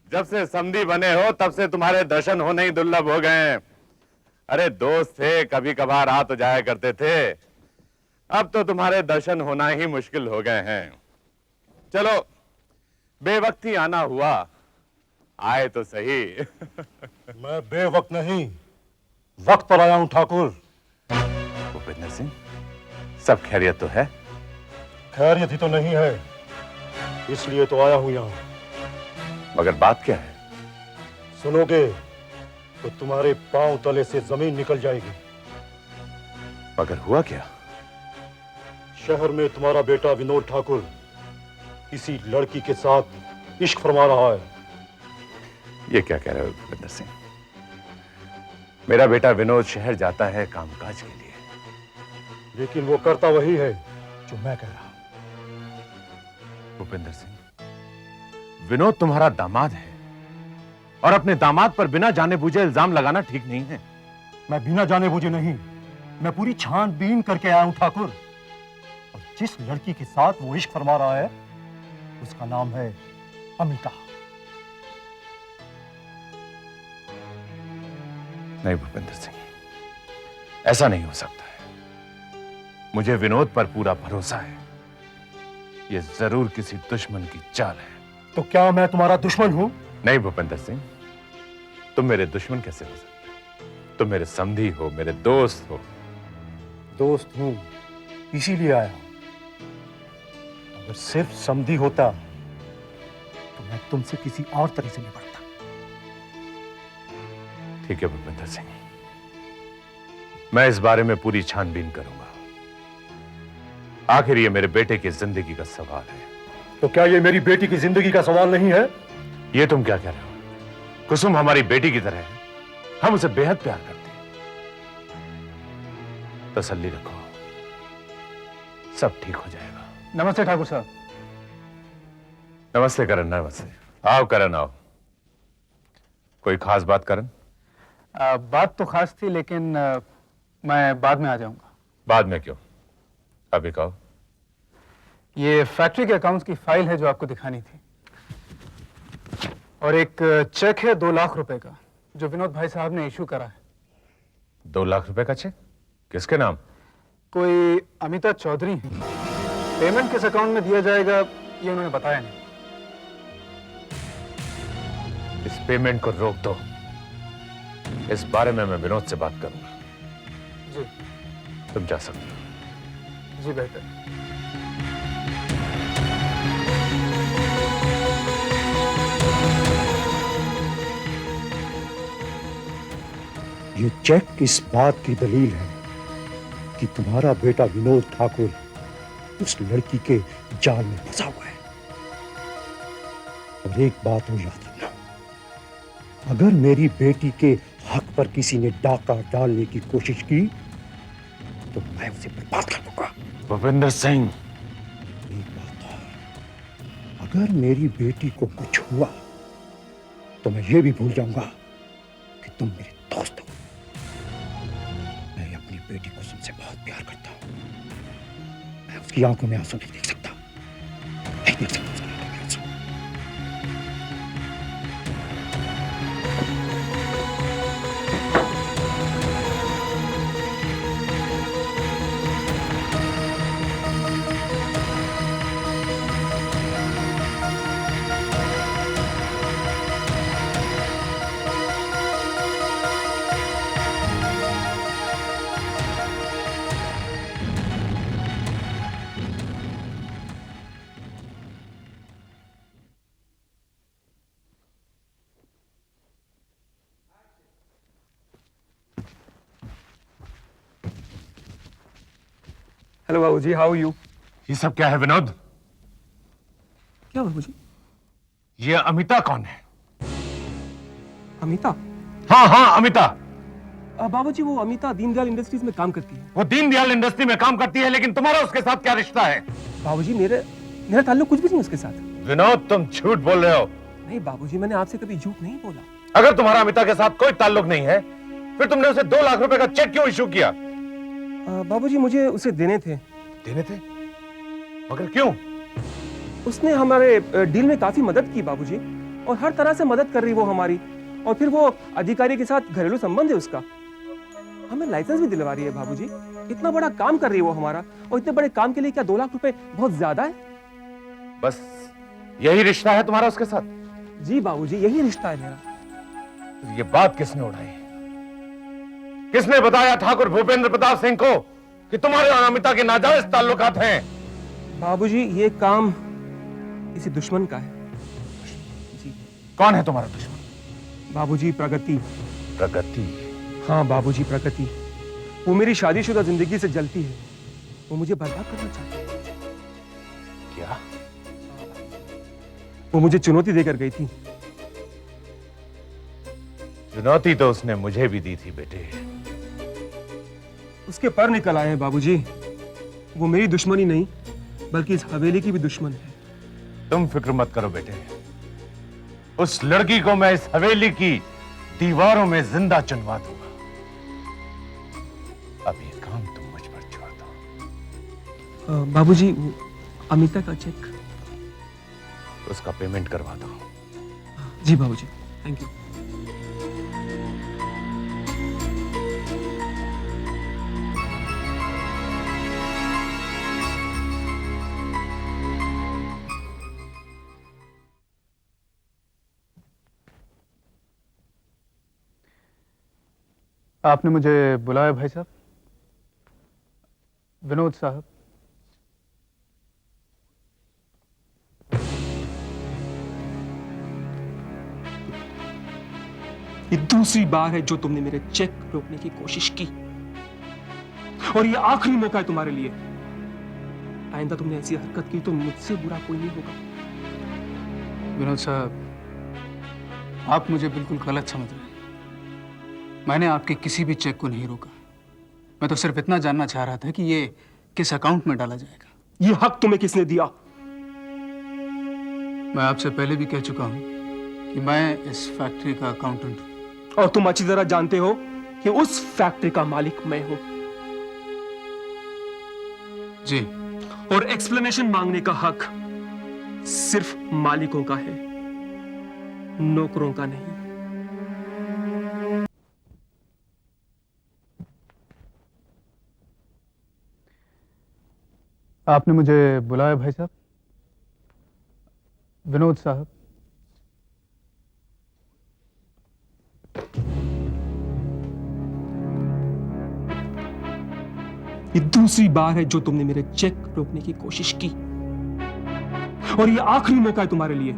जब से समधी बने हो तब से तुम्हारे दर्शन होने ही दुर्लभ हो गए हैं। अरे दोस्त थे, कभी कभार आ तो जाया करते थे। अब तो तुम्हारे दर्शन होना ही मुश्किल हो गए हैं। चलो, बेवक्ती आना हुआ, आए तो सही।
मैं बेवक्त नहीं, वक्त पर आया हूं ठाकुर।
भूपेंद्र सिंह, सब खैरियत तो है?
खैरियत ही तो नहीं है, इसलिए तो आया हूं यहां।
मगर बात क्या है?
सुनोगे तो तुम्हारे पांव तले से जमीन निकल जाएगी।
मगर हुआ क्या?
शहर में तुम्हारा बेटा विनोद ठाकुर किसी लड़की के साथ इश्क फरमा रहा है।
ये क्या कह रहे हो भूपेंद्र सिंह? मेरा बेटा विनोद शहर जाता है कामकाज के लिए,
लेकिन वो करता वही है जो मैं कह रहा हूं।
भूपेंद्र सिंह, विनोद तुम्हारा दामाद है और अपने दामाद पर बिना जाने बूझे इल्जाम लगाना ठीक नहीं है।
मैं बिना जाने बूझे नहीं, मैं पूरी छानबीन करके आया हूं ठाकुर। और जिस लड़की के साथ वो इश्क फरमा रहा है उसका नाम है अमिता।
नहीं भूपेंद्र सिंह, ऐसा नहीं हो सकता है। मुझे विनोद पर पूरा भरोसा है। ये जरूर किसी दुश्मन की चाल है।
तो क्या मैं तुम्हारा दुश्मन हूं?
नहीं भूपेंद्र सिंह, तुम मेरे दुश्मन कैसे हो सकते? तुम मेरे समधी हो, मेरे दोस्त हो।
दोस्त हूं, इसीलिए आया हूं। अगर सिर्फ समधी होता तो मैं तुमसे किसी और तरह से निपटता।
ठीक है भूपेंद्र सिंह, मैं इस बारे में पूरी छानबीन करूंगा। आखिर ये मेरे बेटे की जिंदगी का सवाल है।
तो क्या ये मेरी बेटी की जिंदगी का सवाल नहीं है?
ये तुम क्या कह रहे हो? कुसुम हमारी बेटी की तरह है, हम उसे बेहद प्यार करते हैं। तसल्ली रखो, सब ठीक हो जाएगा।
नमस्ते ठाकुर साहब।
नमस्ते करण, नमस्ते। आओ करण, आओ। कोई खास बात करण?
बात तो खास थी, लेकिन मैं बाद में आ जाऊंगा।
बाद में क्यों? अभी कहो।
ये फैक्ट्री के अकाउंट्स की फाइल है जो आपको दिखानी थी, और एक चेक है 2 लाख रुपए का जो विनोद भाई साहब ने इशू करा है।
2 लाख रुपए का चेक? किसके नाम?
कोई अमिता चौधरी है। पेमेंट किस अकाउंट में दिया जाएगा ये उन्होंने बताया नहीं।
इस पेमेंट को रोक दो, इस बारे में मैं विनोद से बात करूंगा।
जी।
तुम जा सकते हो।
जी बेहतर।
ये चेक इस बात की दलील है कि तुम्हारा बेटा विनोद ठाकुर उस लड़की के जाल में फंसा हुआ है। और एक बात और याद रखना, अगर मेरी बेटी के हक पर किसी ने डाका डालने की कोशिश की तो मैं उसे बर्बाद कर दूंगा।
भूपेंद्र सिंह,
एक बात और, अगर मेरी बेटी को कुछ हुआ तो मैं ये भी भूल जाऊंगा कि तुम मेरे दोस्त हो। मैं अपनी बेटी को तुमसे बहुत प्यार करता हूं। मैं उसकी आंखों में आंसू नहीं देख सकता, नहीं देख सकता उसकी आंखों में आंसू।
हेलो बाबूजी, हाउ यू?
ये सब क्या है विनोद?
क्या बाबूजी?
ये अमिता कौन है?
अमिता?
हाँ हाँ, अमिता।
बाबूजी, वो अमिता दीनदयाल इंडस्ट्रीज में काम करती है।
वो दीनदयाल इंडस्ट्री में काम करती है, लेकिन तुम्हारा उसके साथ क्या रिश्ता है?
बाबूजी, मेरा ताल्लुक कुछ भी नहीं उसके साथ।
विनोद, तुम झूठ बोल रहे हो।
नहीं बाबूजी, मैंने आपसे कभी झूठ नहीं बोला।
अगर तुम्हारा अमिता के साथ कोई ताल्लुक नहीं है, फिर तुमने उसे 2 लाख रुपए का चेक क्यों इशू किया?
बाबूजी, मुझे उसे देने थे।
देने थे? मगर क्यों?
उसने हमारे डील में काफी मदद की बाबूजी, और हर तरह से मदद कर रही वो हमारी। और फिर वो अधिकारी के साथ घरेलू संबंध है उसका।
हमें लाइसेंस भी दिलवा रही है बाबूजी। इतना बड़ा काम कर रही है वो हमारा, और इतने बड़े काम के लिए क्या 2 लाख रुपए बहुत ज्यादा है?
बस यही रिश्ता है तुम्हारा उसके साथ?
जी बाबूजी, यही रिश्ता है मेरा।
ये बात किसने उड़ाई? किसने बताया ठाकुर भूपेंद्र प्रताप सिंह को कि तुम्हारे और अमिता के नाजायज ताल्लुकात हैं?
बाबूजी, ये काम किसी दुश्मन का है। जी।
कौन है तुम्हारा दुश्मन?
बाबूजी, प्रगति।
प्रगति?
हाँ बाबूजी, प्रगति। वो मेरी शादीशुदा जिंदगी से जलती है, वो मुझे बर्बाद करना चाहती है।
क्या?
वो मुझे चुनौती देकर गई थी।
चुनौती तो उसने मुझे भी दी थी बेटे।
उसके पर निकल आए हैं बाबूजी। वो मेरी दुश्मनी नहीं, बल्कि इस हवेली की भी दुश्मन है।
तुम फिक्र मत करो बेटे, उस लड़की को मैं इस हवेली की दीवारों में जिंदा चुनवा दूंगा। अब ये काम तुम मुझ पर छोड़ दो।
बाबूजी, वो अमिता का चेक।
उसका पेमेंट करवा दो।
जी बाबूजी, थैंक यू।
आपने मुझे बुलाया भाई साहब? विनोद साहब,
ये दूसरी बार है जो तुमने मेरे चेक रोकने की कोशिश की, और ये आखिरी मौका है तुम्हारे लिए। आइंदा तुमने ऐसी हरकत की तो मुझसे बुरा कोई नहीं होगा।
विनोद साहब, आप मुझे बिल्कुल गलत समझ रहे हैं। मैंने आपके किसी भी चेक को नहीं रोका। मैं तो सिर्फ इतना जानना चाह रहा था कि ये किस अकाउंट में डाला जाएगा।
ये हक तुम्हें किसने दिया?
मैं आपसे पहले भी कह चुका हूं कि मैं इस फैक्ट्री का अकाउंटेंट हूं।
और तुम अच्छी तरह जानते हो कि उस फैक्ट्री का मालिक मैं हूं।
जी।
और एक्सप्लेनेशन मांगने का हक सिर्फ मालिकों का है, नौकरों का नहीं।
आपने मुझे बुलाया भाई साहब? विनोद साहब,
ये दूसरी बार है जो तुमने मेरे चेक रोकने की कोशिश की, और ये आखिरी मौका है तुम्हारे लिए।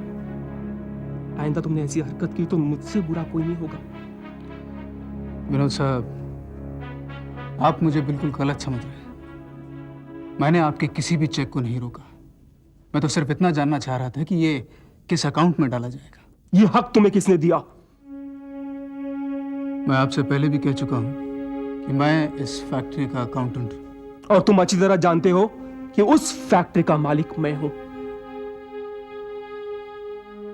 आइंदा तुमने ऐसी हरकत की तो मुझसे बुरा कोई नहीं होगा।
विनोद साहब, आप मुझे बिल्कुल गलत समझ रहे हैं। मैंने आपके किसी भी चेक को नहीं रोका। मैं तो सिर्फ इतना जानना चाह रहा था कि ये किस अकाउंट में डाला जाएगा।
ये हक तुम्हें किसने दिया?
मैं आपसे पहले भी कह चुका हूं कि मैं इस फैक्ट्री का अकाउंटेंट हूं।
और तुम अच्छी तरह जानते हो कि उस फैक्ट्री का मालिक मैं हूं।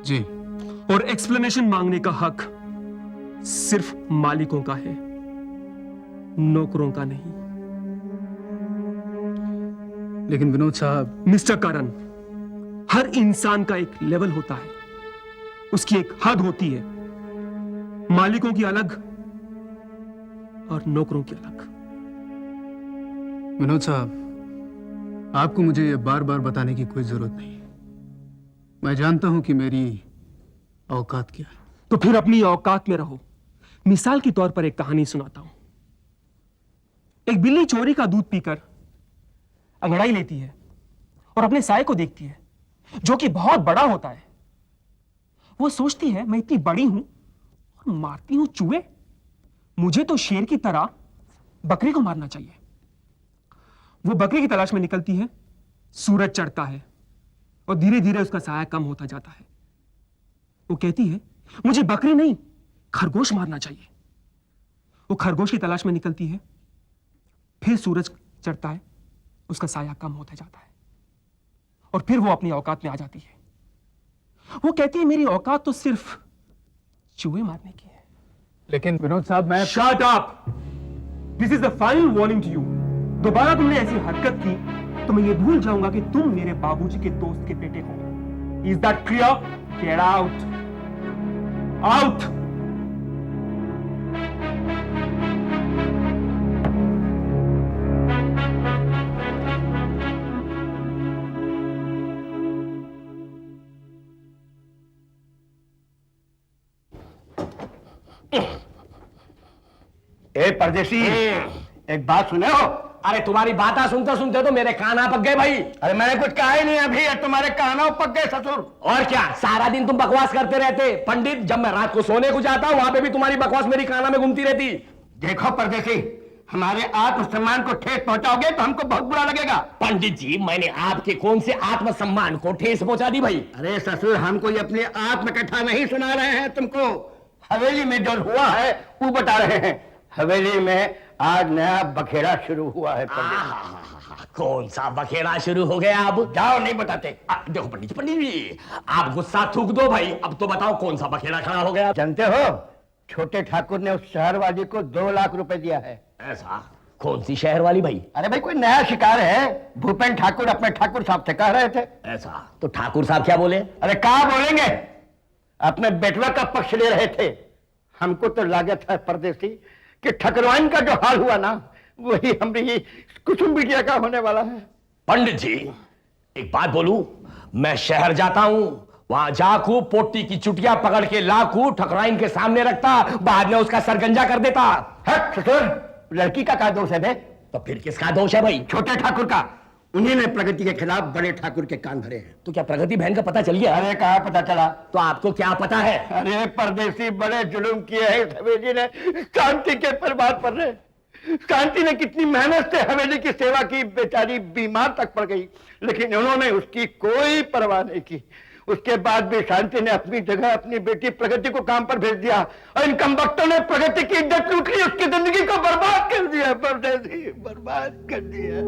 जी।
और एक्सप्लेनेशन मांगने का हक सिर्फ मालिकों का है, नौकरों का नहीं।
लेकिन विनोद साहब।
मिस्टर करण, हर इंसान का एक लेवल होता है, उसकी एक हद होती है। मालिकों की अलग और नौकरों की अलग।
विनोद साहब, आपको मुझे यह बार बार बताने की कोई जरूरत नहीं। मैं जानता हूं कि मेरी औकात क्या है।
तो फिर अपनी औकात में रहो। मिसाल के तौर पर एक कहानी सुनाता हूं। एक बिल्ली चोरी का दूध पीकर अंगड़ाई लेती है और अपने साए को देखती है, जो कि बहुत बड़ा होता है। वो सोचती है, मैं इतनी बड़ी हूं और मारती हूं चूहे, मुझे तो शेर की तरह बकरी को मारना चाहिए। वो बकरी की तलाश में निकलती है। सूरज चढ़ता है और धीरे धीरे उसका साया कम होता जाता है। वो कहती है, मुझे बकरी नहीं, खरगोश मारना चाहिए। वो खरगोश की तलाश में निकलती है। फिर सूरज चढ़ता है, उसका साया कम होता जाता है और फिर वो अपनी औकात में आ जाती है। वो कहती है, मेरी औकात तो सिर्फ चूहे मारने की है।
लेकिन विनोद साहब, मैं
shut up! This is the final warning to you. दोबारा तुमने ऐसी हरकत की तो मैं ये भूल जाऊंगा कि तुम मेरे बाबूजी के दोस्त के बेटे हो। Is that clear? Get out! Out!
ए परदेसी, एक बात सुने हो?
अरे तुम्हारी बातें सुनते सुनते तो मेरे कान पक गए भाई।
अरे मैंने कुछ कहा ही नहीं अभी, तुम्हारे कानों पक गए ससुर।
और क्या, सारा दिन तुम बकवास करते रहते पंडित। जब मैं रात को सोने को जाता वहां पे भी तुम्हारी बकवास मेरी काना में घूमती रहती।
देखो परदेसी, हमारे आत्मसम्मान को ठेस पहुंचाओगे तो हमको बहुत बुरा लगेगा।
पंडित जी, मैंने आपके कौन से आत्मसम्मान को ठेस पहुंचा दी भाई?
अरे ससुर, हम कोई अपनी आत्मकथा नहीं सुना रहे हैं तुमको। हवेली में जो हुआ है वो बता रहे हैं। हवेली में आज नया बखेड़ा शुरू हुआ है।
कौन सा बखेड़ा शुरू हो गया? अब
जाओ, नहीं बताते।
देखो पंडित जी, आप गुस्सा थूक दो भाई। अब तो बताओ कौन सा बखेड़ा खड़ा हो गया?
जानते हो, छोटे ठाकुर ने उस शहर वाली को 2 लाख रुपए दिया है।
ऐसा? कौन सी शहर वाली भाई?
अरे भाई, कोई नया शिकार है। भूपेन ठाकुर अपने ठाकुर साहब से कह रहे थे।
ऐसा? तो ठाकुर साहब क्या बोले?
अरे क्या बोलेंगे, अपने बेटवा का पक्ष ले रहे थे। हमको तो लागत है परदेसी कि ठकुरवाइन का जो हाल हुआ ना, वही हमारी कुसुम बिटिया का होने वाला है।
पंडित जी, एक बात बोलूं, मैं शहर जाता हूं, वहां जाकू पोटी की चुटिया पकड़ के लाकू ठकुराइन के सामने रखता, बाद में उसका सरगंजा कर देता।
ससुर, लड़की का क्या दोष है बे?
तो फिर किसका दोष है भाई?
छोटे ठाकुर का। उन्हीं ने प्रगति के खिलाफ बड़े ठाकुर के कान भरे हैं।
तो क्या प्रगति बहन का पता चल गया?
अरे कहाँ पता चला?
तो आपको क्या पता है?
अरे परदेसी, बड़े जुल्म किए हैं इस हवेली ने शांति के प्रभात पर रे। शांति ने कितनी मेहनत से हवेली की सेवा की, बेचारी बीमार तक पड़ गई, लेकिन उन्होंने उसकी कोई परवाह नहीं की। उसके बाद भी शांति ने अपनी जगह अपनी बेटी प्रगति को काम पर भेज दिया, और इन कमबख्तों ने प्रगति की इज्जत लूट ली, उसकी जिंदगी को बर्बाद कर दिया। परदेसी, बर्बाद कर दिया।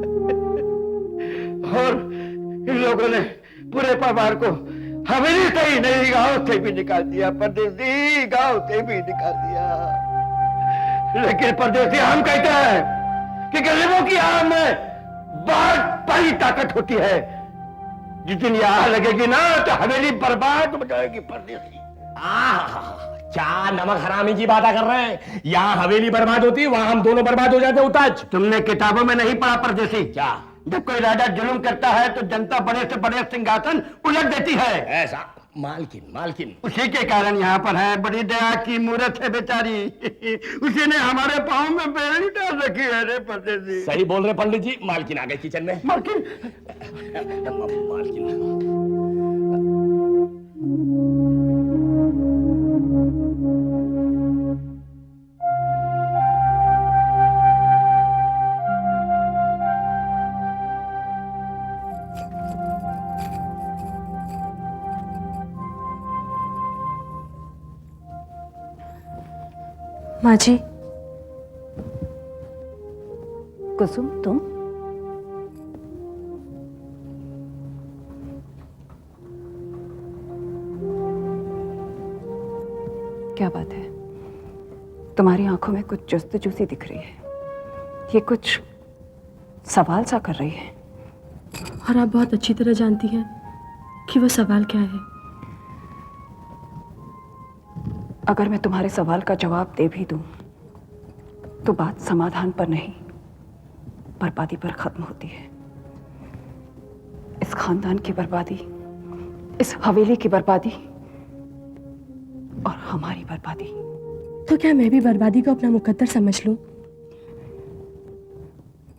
और इन लोगों ने पूरे परिवार को हवेली से ही नहीं, गांव से भी निकाल दिया। परदेसी, गांव से भी निकाल दिया। लेकिन परदेसी, हम कहते हैं कि गरीबों की आह में बहुत बड़ी ताकत होती है। जिस दिन ये आह लगेगी ना, तो हवेली बर्बाद हो जाएगी। परदेसी,
क्या नमक हरामी की बात कर रहे हैं? यहाँ हवेली बर्बाद होती, वहां हम दोनों बर्बाद हो जाते। उताज,
तुमने किताबों में नहीं पढ़ा परदेसी?
क्या?
जब कोई राजा जुल्म करता है तो जनता बड़े से बड़े सिंहासन उलट देती है।
ऐसा? मालकिन
उसी के कारण यहाँ पर है। बड़ी दया की मूर्त है बेचारी। उसी ने हमारे पाँव में बेड़ी डाल रखी है रे परदेसी।
सही बोल रहे पंडित जी। मालकिन आ गए किचन में।
मालकिन,
माँ जी।
कुसुम, तुम?
क्या बात है? तुम्हारी आंखों में कुछ जस्तजूसी दिख रही है। ये कुछ सवाल सा कर रही है।
और आप बहुत अच्छी तरह जानती हैं कि वो सवाल क्या है।
अगर मैं तुम्हारे सवाल का जवाब दे भी दूं, तो बात समाधान पर नहीं, बर्बादी पर खत्म होती है। इस खानदान की बर्बादी, इस हवेली की बर्बादी और हमारी बर्बादी।
तो क्या मैं भी बर्बादी को अपना मुकद्दर समझ लूं?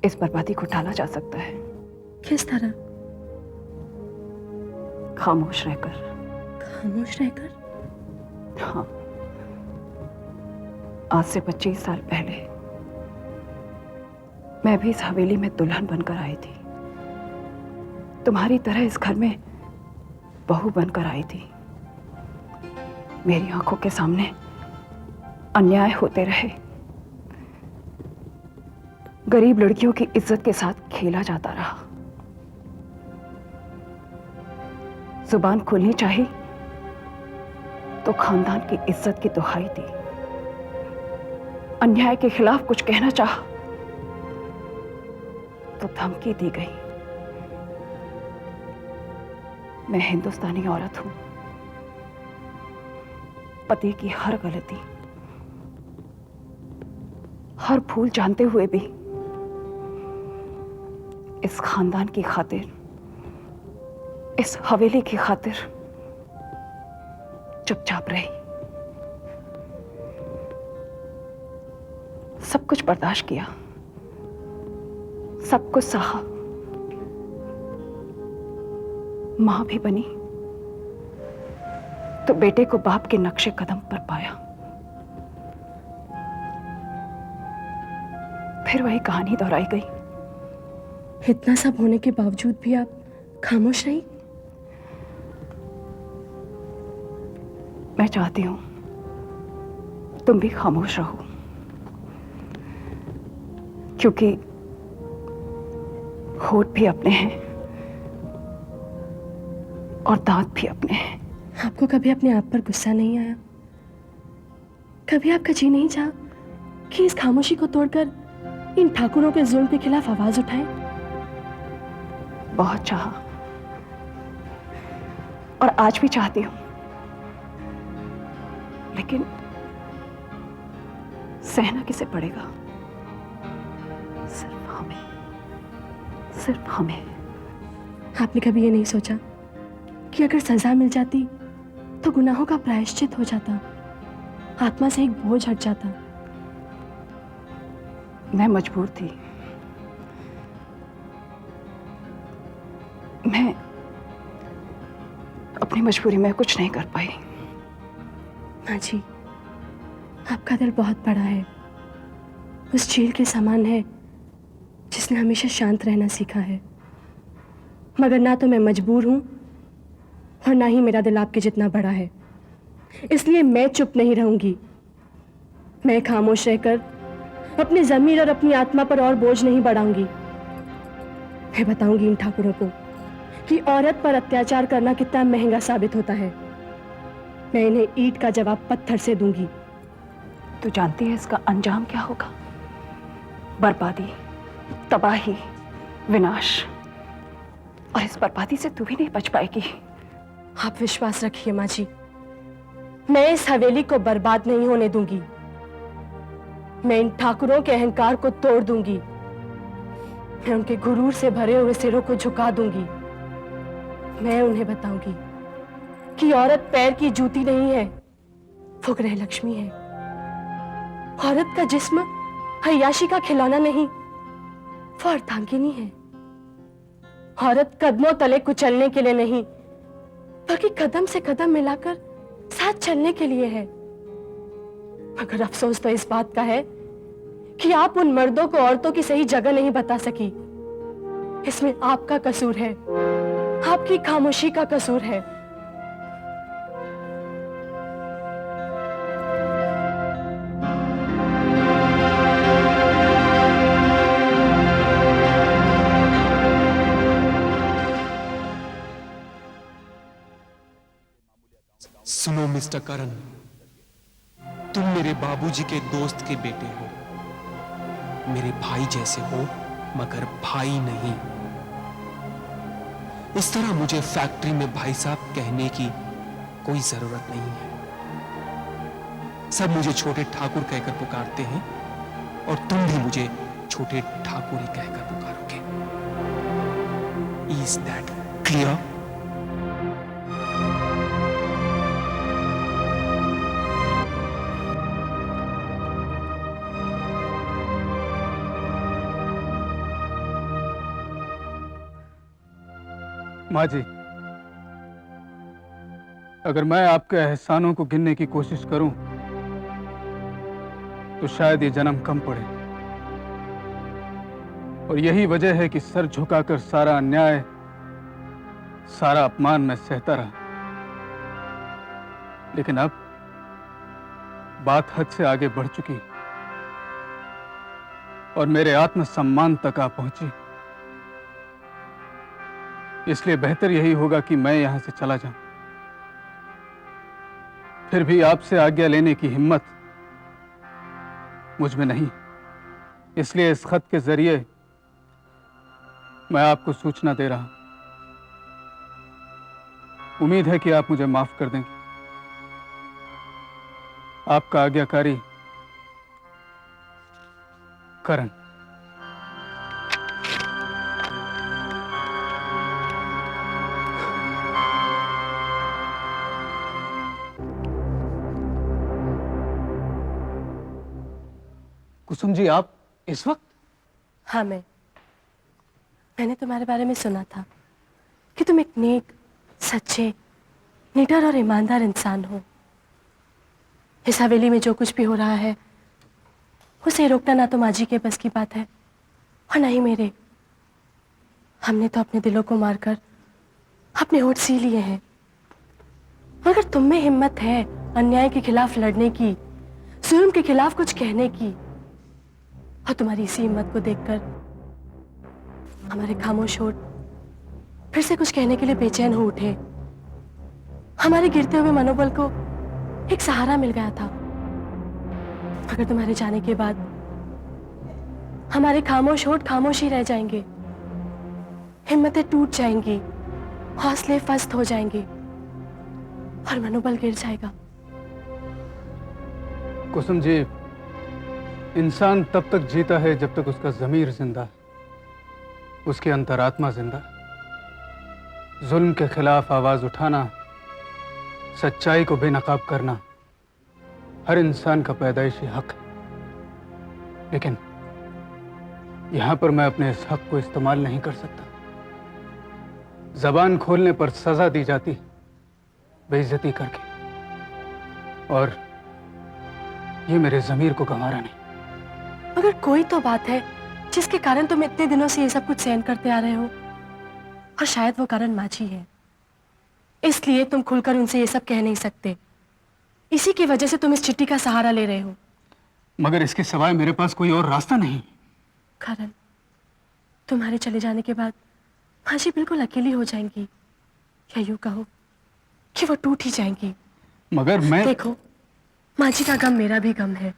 इस बर्बादी को टाला जा सकता है।
किस तरह?
खामोश रहकर।
खामोश रहकर?
हाँ, आज से 25 साल पहले मैं भी इस हवेली में दुल्हन बनकर आई थी। तुम्हारी तरह इस घर में बहू बनकर आई थी। मेरी आंखों के सामने अन्याय होते रहे, गरीब लड़कियों की इज्जत के साथ खेला जाता रहा। जुबान खोलनी चाहिए तो खानदान की इज्जत की दुहाई दी, अन्याय के खिलाफ कुछ कहना चाहा तो धमकी दी गई। मैं हिंदुस्तानी औरत हूं। पति की हर गलती, हर भूल जानते हुए भी इस खानदान की खातिर, इस हवेली की खातिर चुपचाप रही। सब कुछ बर्दाश्त किया, सब कुछ सहा, मां भी बनी तो बेटे को बाप के नक्शे कदम पर पाया। फिर वही कहानी दोहराई गई।
इतना सब होने के बावजूद भी आप खामोश रही?
मैं चाहती हूं तुम भी खामोश रहो, क्योंकि होठ भी अपने हैं और दांत भी अपने हैं।
आपको कभी अपने आप पर गुस्सा नहीं आया? कभी आपका जी नहीं चाहा कि इस खामोशी को तोड़कर इन ठाकुरों के जुल्म के खिलाफ आवाज उठाएं?
बहुत चाहा और आज भी चाहती हूं, लेकिन सहना किसे पड़ेगा? सिर्फ हमें।
आपने कभी ये नहीं सोचा कि अगर सजा मिल जाती तो गुनाहों का प्रायश्चित हो जाता, आत्मा से एक बोझ हट जाता?
मैं मजबूर थी। मैं अपनी मजबूरी में कुछ नहीं कर पाई।
माँ जी, आपका दिल बहुत बड़ा है, उस झील के समान है जिसने हमेशा शांत रहना सीखा है। मगर ना तो मैं मजबूर हूं और ना ही मेरा दिल आपके जितना बड़ा है, इसलिए मैं चुप नहीं रहूंगी। मैं खामोश रहकर अपने जमीर और अपनी आत्मा पर और बोझ नहीं बढ़ाऊंगी। मैं बताऊंगी इन ठाकुरों को कि औरत पर अत्याचार करना कितना महंगा साबित होता है। मैं इन्हें ईंट का जवाब पत्थर से दूंगी।
तू जानती है इसका अंजाम क्या होगा? बर्बादी, तबाही, विनाश। और इस बर्बादी से तू भी नहीं बच पाएगी।
आप विश्वास रखिए माँ जी, मैं इस हवेली को बर्बाद नहीं होने दूंगी। मैं इन ठाकुरों के अहंकार को तोड़ दूंगी। मैं उनके गुरूर से भरे हुए सिरों को झुका दूंगी। मैं उन्हें बताऊंगी कि औरत पैर की जूती नहीं है, वो गृह लक्ष्मी है। औरत का जिस्म हयाशी का खिलौना नहीं, वो अर्धांगिनी है। औरत कदमों तले कुचलने के लिए नहीं, बल्कि कदम से कदम मिलाकर साथ चलने के लिए है। मगर अफसोस तो इस बात का है कि आप उन मर्दों को औरतों की सही जगह नहीं बता सकी। इसमें आपका कसूर है, आपकी खामोशी का कसूर है।
सुनो मिस्टर करण, तुम मेरे बाबूजी के दोस्त के बेटे हो, मेरे भाई जैसे हो मगर भाई नहीं। इस तरह मुझे फैक्ट्री में भाई साहब कहने की कोई जरूरत नहीं है। सब मुझे छोटे ठाकुर कहकर पुकारते हैं और तुम भी मुझे छोटे ठाकुर ही कहकर पुकारोगे। Is that clear?
माँ जी, अगर मैं आपके एहसानों को गिनने की कोशिश करूं तो शायद ये जन्म कम पड़े। और यही वजह है कि सर झुकाकर सारा अन्याय, सारा अपमान मैं सहता रहा। लेकिन अब बात हद से आगे बढ़ चुकी और मेरे आत्मसम्मान तक आ पहुंची। इसलिए बेहतर यही होगा कि मैं यहां से चला जाऊं। फिर भी आपसे आज्ञा लेने की हिम्मत मुझ में नहीं। इसलिए इस खत के जरिए मैं आपको सूचना दे रहा हूं। उम्मीद है कि आप मुझे माफ कर देंगे। आपका आज्ञाकारी करण। कुसुम जी, आप इस वक्त?
हाँ, मैंने तुम्हारे बारे में सुना था कि तुम एक नेक, सच्चे, निडर और ईमानदार इंसान हो। इस हवेली में जो कुछ भी हो रहा है उसे रोकना ना तो माँ जी के बस की बात है और ना ही मेरे। हमने तो अपने दिलों को मारकर अपने होठ सी लिए हैं। मगर तुम में हिम्मत है अन्याय के खिलाफ लड़ने की, जुल्म के खिलाफ कुछ कहने की, और तुम्हारी इसी हिम्मत को देखकर हमारे खामोश होठ फिर से कुछ कहने के लिए बेचैन हो उठे। हमारे गिरते हुए मनोबल को एक सहारा मिल गया था। मगर तुम्हारे जाने के बाद हमारे खामोश होठ खामोश ही रह जाएंगे, हिम्मतें टूट जाएंगी, हौसले फस्त हो जाएंगे और मनोबल गिर जाएगा।
कुसुम जी, इंसान तब तक जीता है जब तक उसका ज़मीर जिंदा है, उसकी अंतरात्मा जिंदा है। जुल्म के खिलाफ आवाज उठाना, सच्चाई को बेनकाब करना हर इंसान का पैदाइशी हक है। लेकिन यहां पर मैं अपने इस हक को इस्तेमाल नहीं कर सकता। जबान खोलने पर सजा दी जाती, बेइज्जती करके, और ये मेरे ज़मीर को गंवारा नहीं।
मगर कोई तो बात है जिसके कारण तुम इतने दिनों से ये सब कुछ सहन करते आ रहे हो, और शायद वो कारण माँ जी है। इसलिए तुम खुलकर उनसे ये सब कह नहीं सकते। इसी की वजह से तुम इस चिट्ठी का सहारा ले रहे हो।
मगर इसके सिवाय मेरे पास कोई और रास्ता नहीं।
करण, तुम्हारे चले जाने के बाद माँ जी बिल्कुल अकेली हो जाएंगी, या यूं कहो कि वो टूट ही जाएंगी।
मगर मैं
देखो, माँ जी का गम मेरा भी गम है।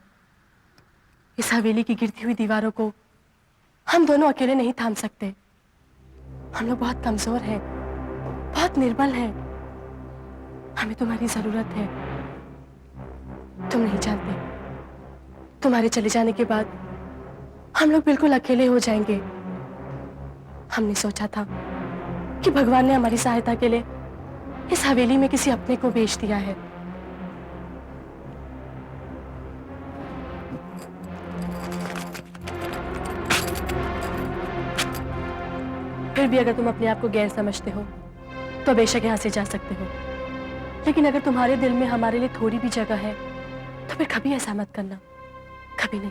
इस हवेली की गिरती हुई दीवारों को हम दोनों अकेले नहीं थाम सकते। हम लोग बहुत कमजोर हैं, बहुत निर्बल हैं। हमें तुम्हारी जरूरत है। तुम नहीं जानते, तुम्हारे चले जाने के बाद हम लोग बिल्कुल अकेले हो जाएंगे। हमने सोचा था कि भगवान ने हमारी सहायता के लिए इस हवेली में किसी अपने को भेज दिया है। फिर भी अगर तुम अपने आप को गैर समझते हो तो बेशक यहां से जा सकते हो, लेकिन अगर तुम्हारे दिल में हमारे लिए थोड़ी भी जगह है तो फिर कभी ऐसा मत करना, कभी नहीं।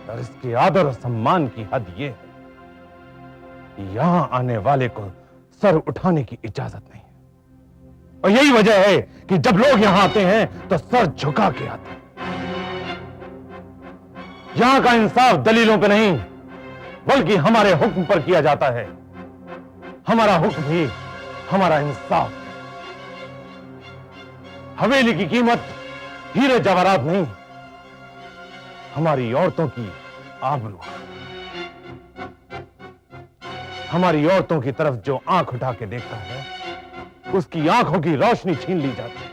और इसके आदर और सम्मान की हद यह है कि यहां आने वाले को सर उठाने की इजाजत नहीं है। और यही वजह है कि जब लोग यहां आते हैं तो सर झुका के आते हैं। यहां का इंसाफ दलीलों पे नहीं बल्कि हमारे हुक्म पर किया जाता है। हमारा हुक्म ही हमारा इंसाफ है। हवेली की कीमत हीरे जवाहरात नहीं, हमारी औरतों की आबरू। हमारी औरतों की तरफ जो आंख उठा के देखता है उसकी आंखों की रोशनी छीन ली जाती है।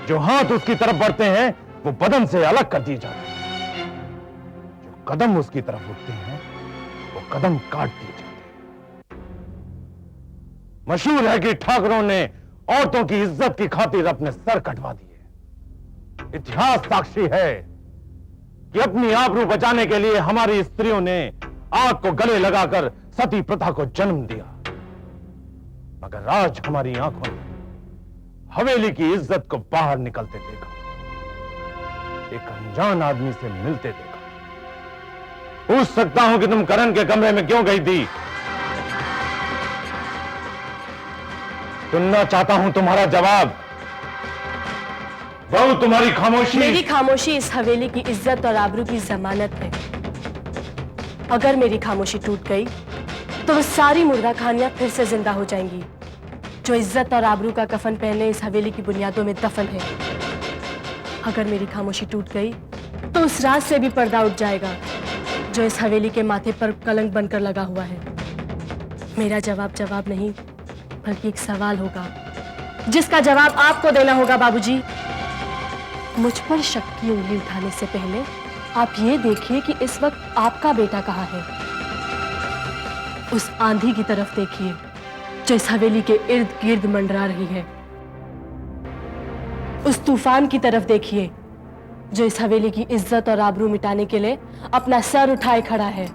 जो हाथ उसकी तरफ बढ़ते हैं वो बदन से अलग कर दिए जाते हैं। जो कदम उसकी तरफ उठते हैं वो कदम काट दिए जाते हैं। मशहूर है कि ठाकुरों ने औरतों की इज्जत की खातिर अपने सर कटवा दिए। इतिहास साक्षी है कि अपनी आबरू बचाने के लिए हमारी स्त्रियों ने आग को गले लगाकर सती प्रथा को जन्म दिया। मगर आज हमारी आंखों ने हवेली की इज्जत को बाहर निकलते देखा, एक अनजान आदमी से मिलते देखा। पूछ सकता हूं कि तुम करण के कमरे में क्यों गई थी? सुनना चाहता हूं तुम्हारा जवाब। बहू, तुम्हारी खामोशी।
मेरी खामोशी इस हवेली की इज्जत और आबरू की जमानत है। अगर मेरी खामोशी टूट गई तो वो सारी मुर्गा खानियां फिर से जिंदा हो जाएंगी जो इज्जत और आबरू का कफन पहने इस हवेली की बुनियादों में दफन है। अगर मेरी खामोशी टूट गई तो उस राज से भी पर्दा उठ जाएगा
जो इस हवेली के माथे पर कलंक बनकर लगा हुआ है। मेरा जवाब नहीं, बल्कि एक सवाल होगा जिसका जवाब आपको देना होगा बाबूजी। मुझ पर शक की उंगली उठाने से पहले आप ये देखिए कि इस वक्त आपका बेटा कहाँ है। उस आंधी की तरफ देखिए जो इस हवेली के इर्द गिर्द मंडरा रही है। उस तूफान की तरफ देखिए जो इस हवेली की इज्जत और आबरू मिटाने के लिए अपना सर उठाए खड़ा है।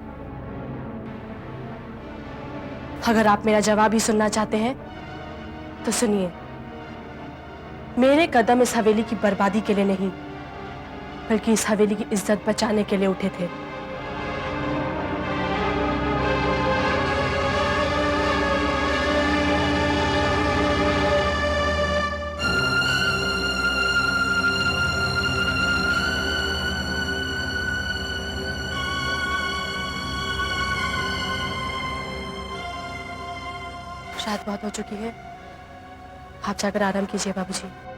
अगर आप मेरा जवाब ही सुनना चाहते हैं तो सुनिए, मेरे कदम इस हवेली की बर्बादी के लिए नहीं, बल्कि इस हवेली की इज्जत बचाने के लिए उठे थे। रात बहुत हो चुकी है, आप जाकर आराम कीजिए बाबूजी।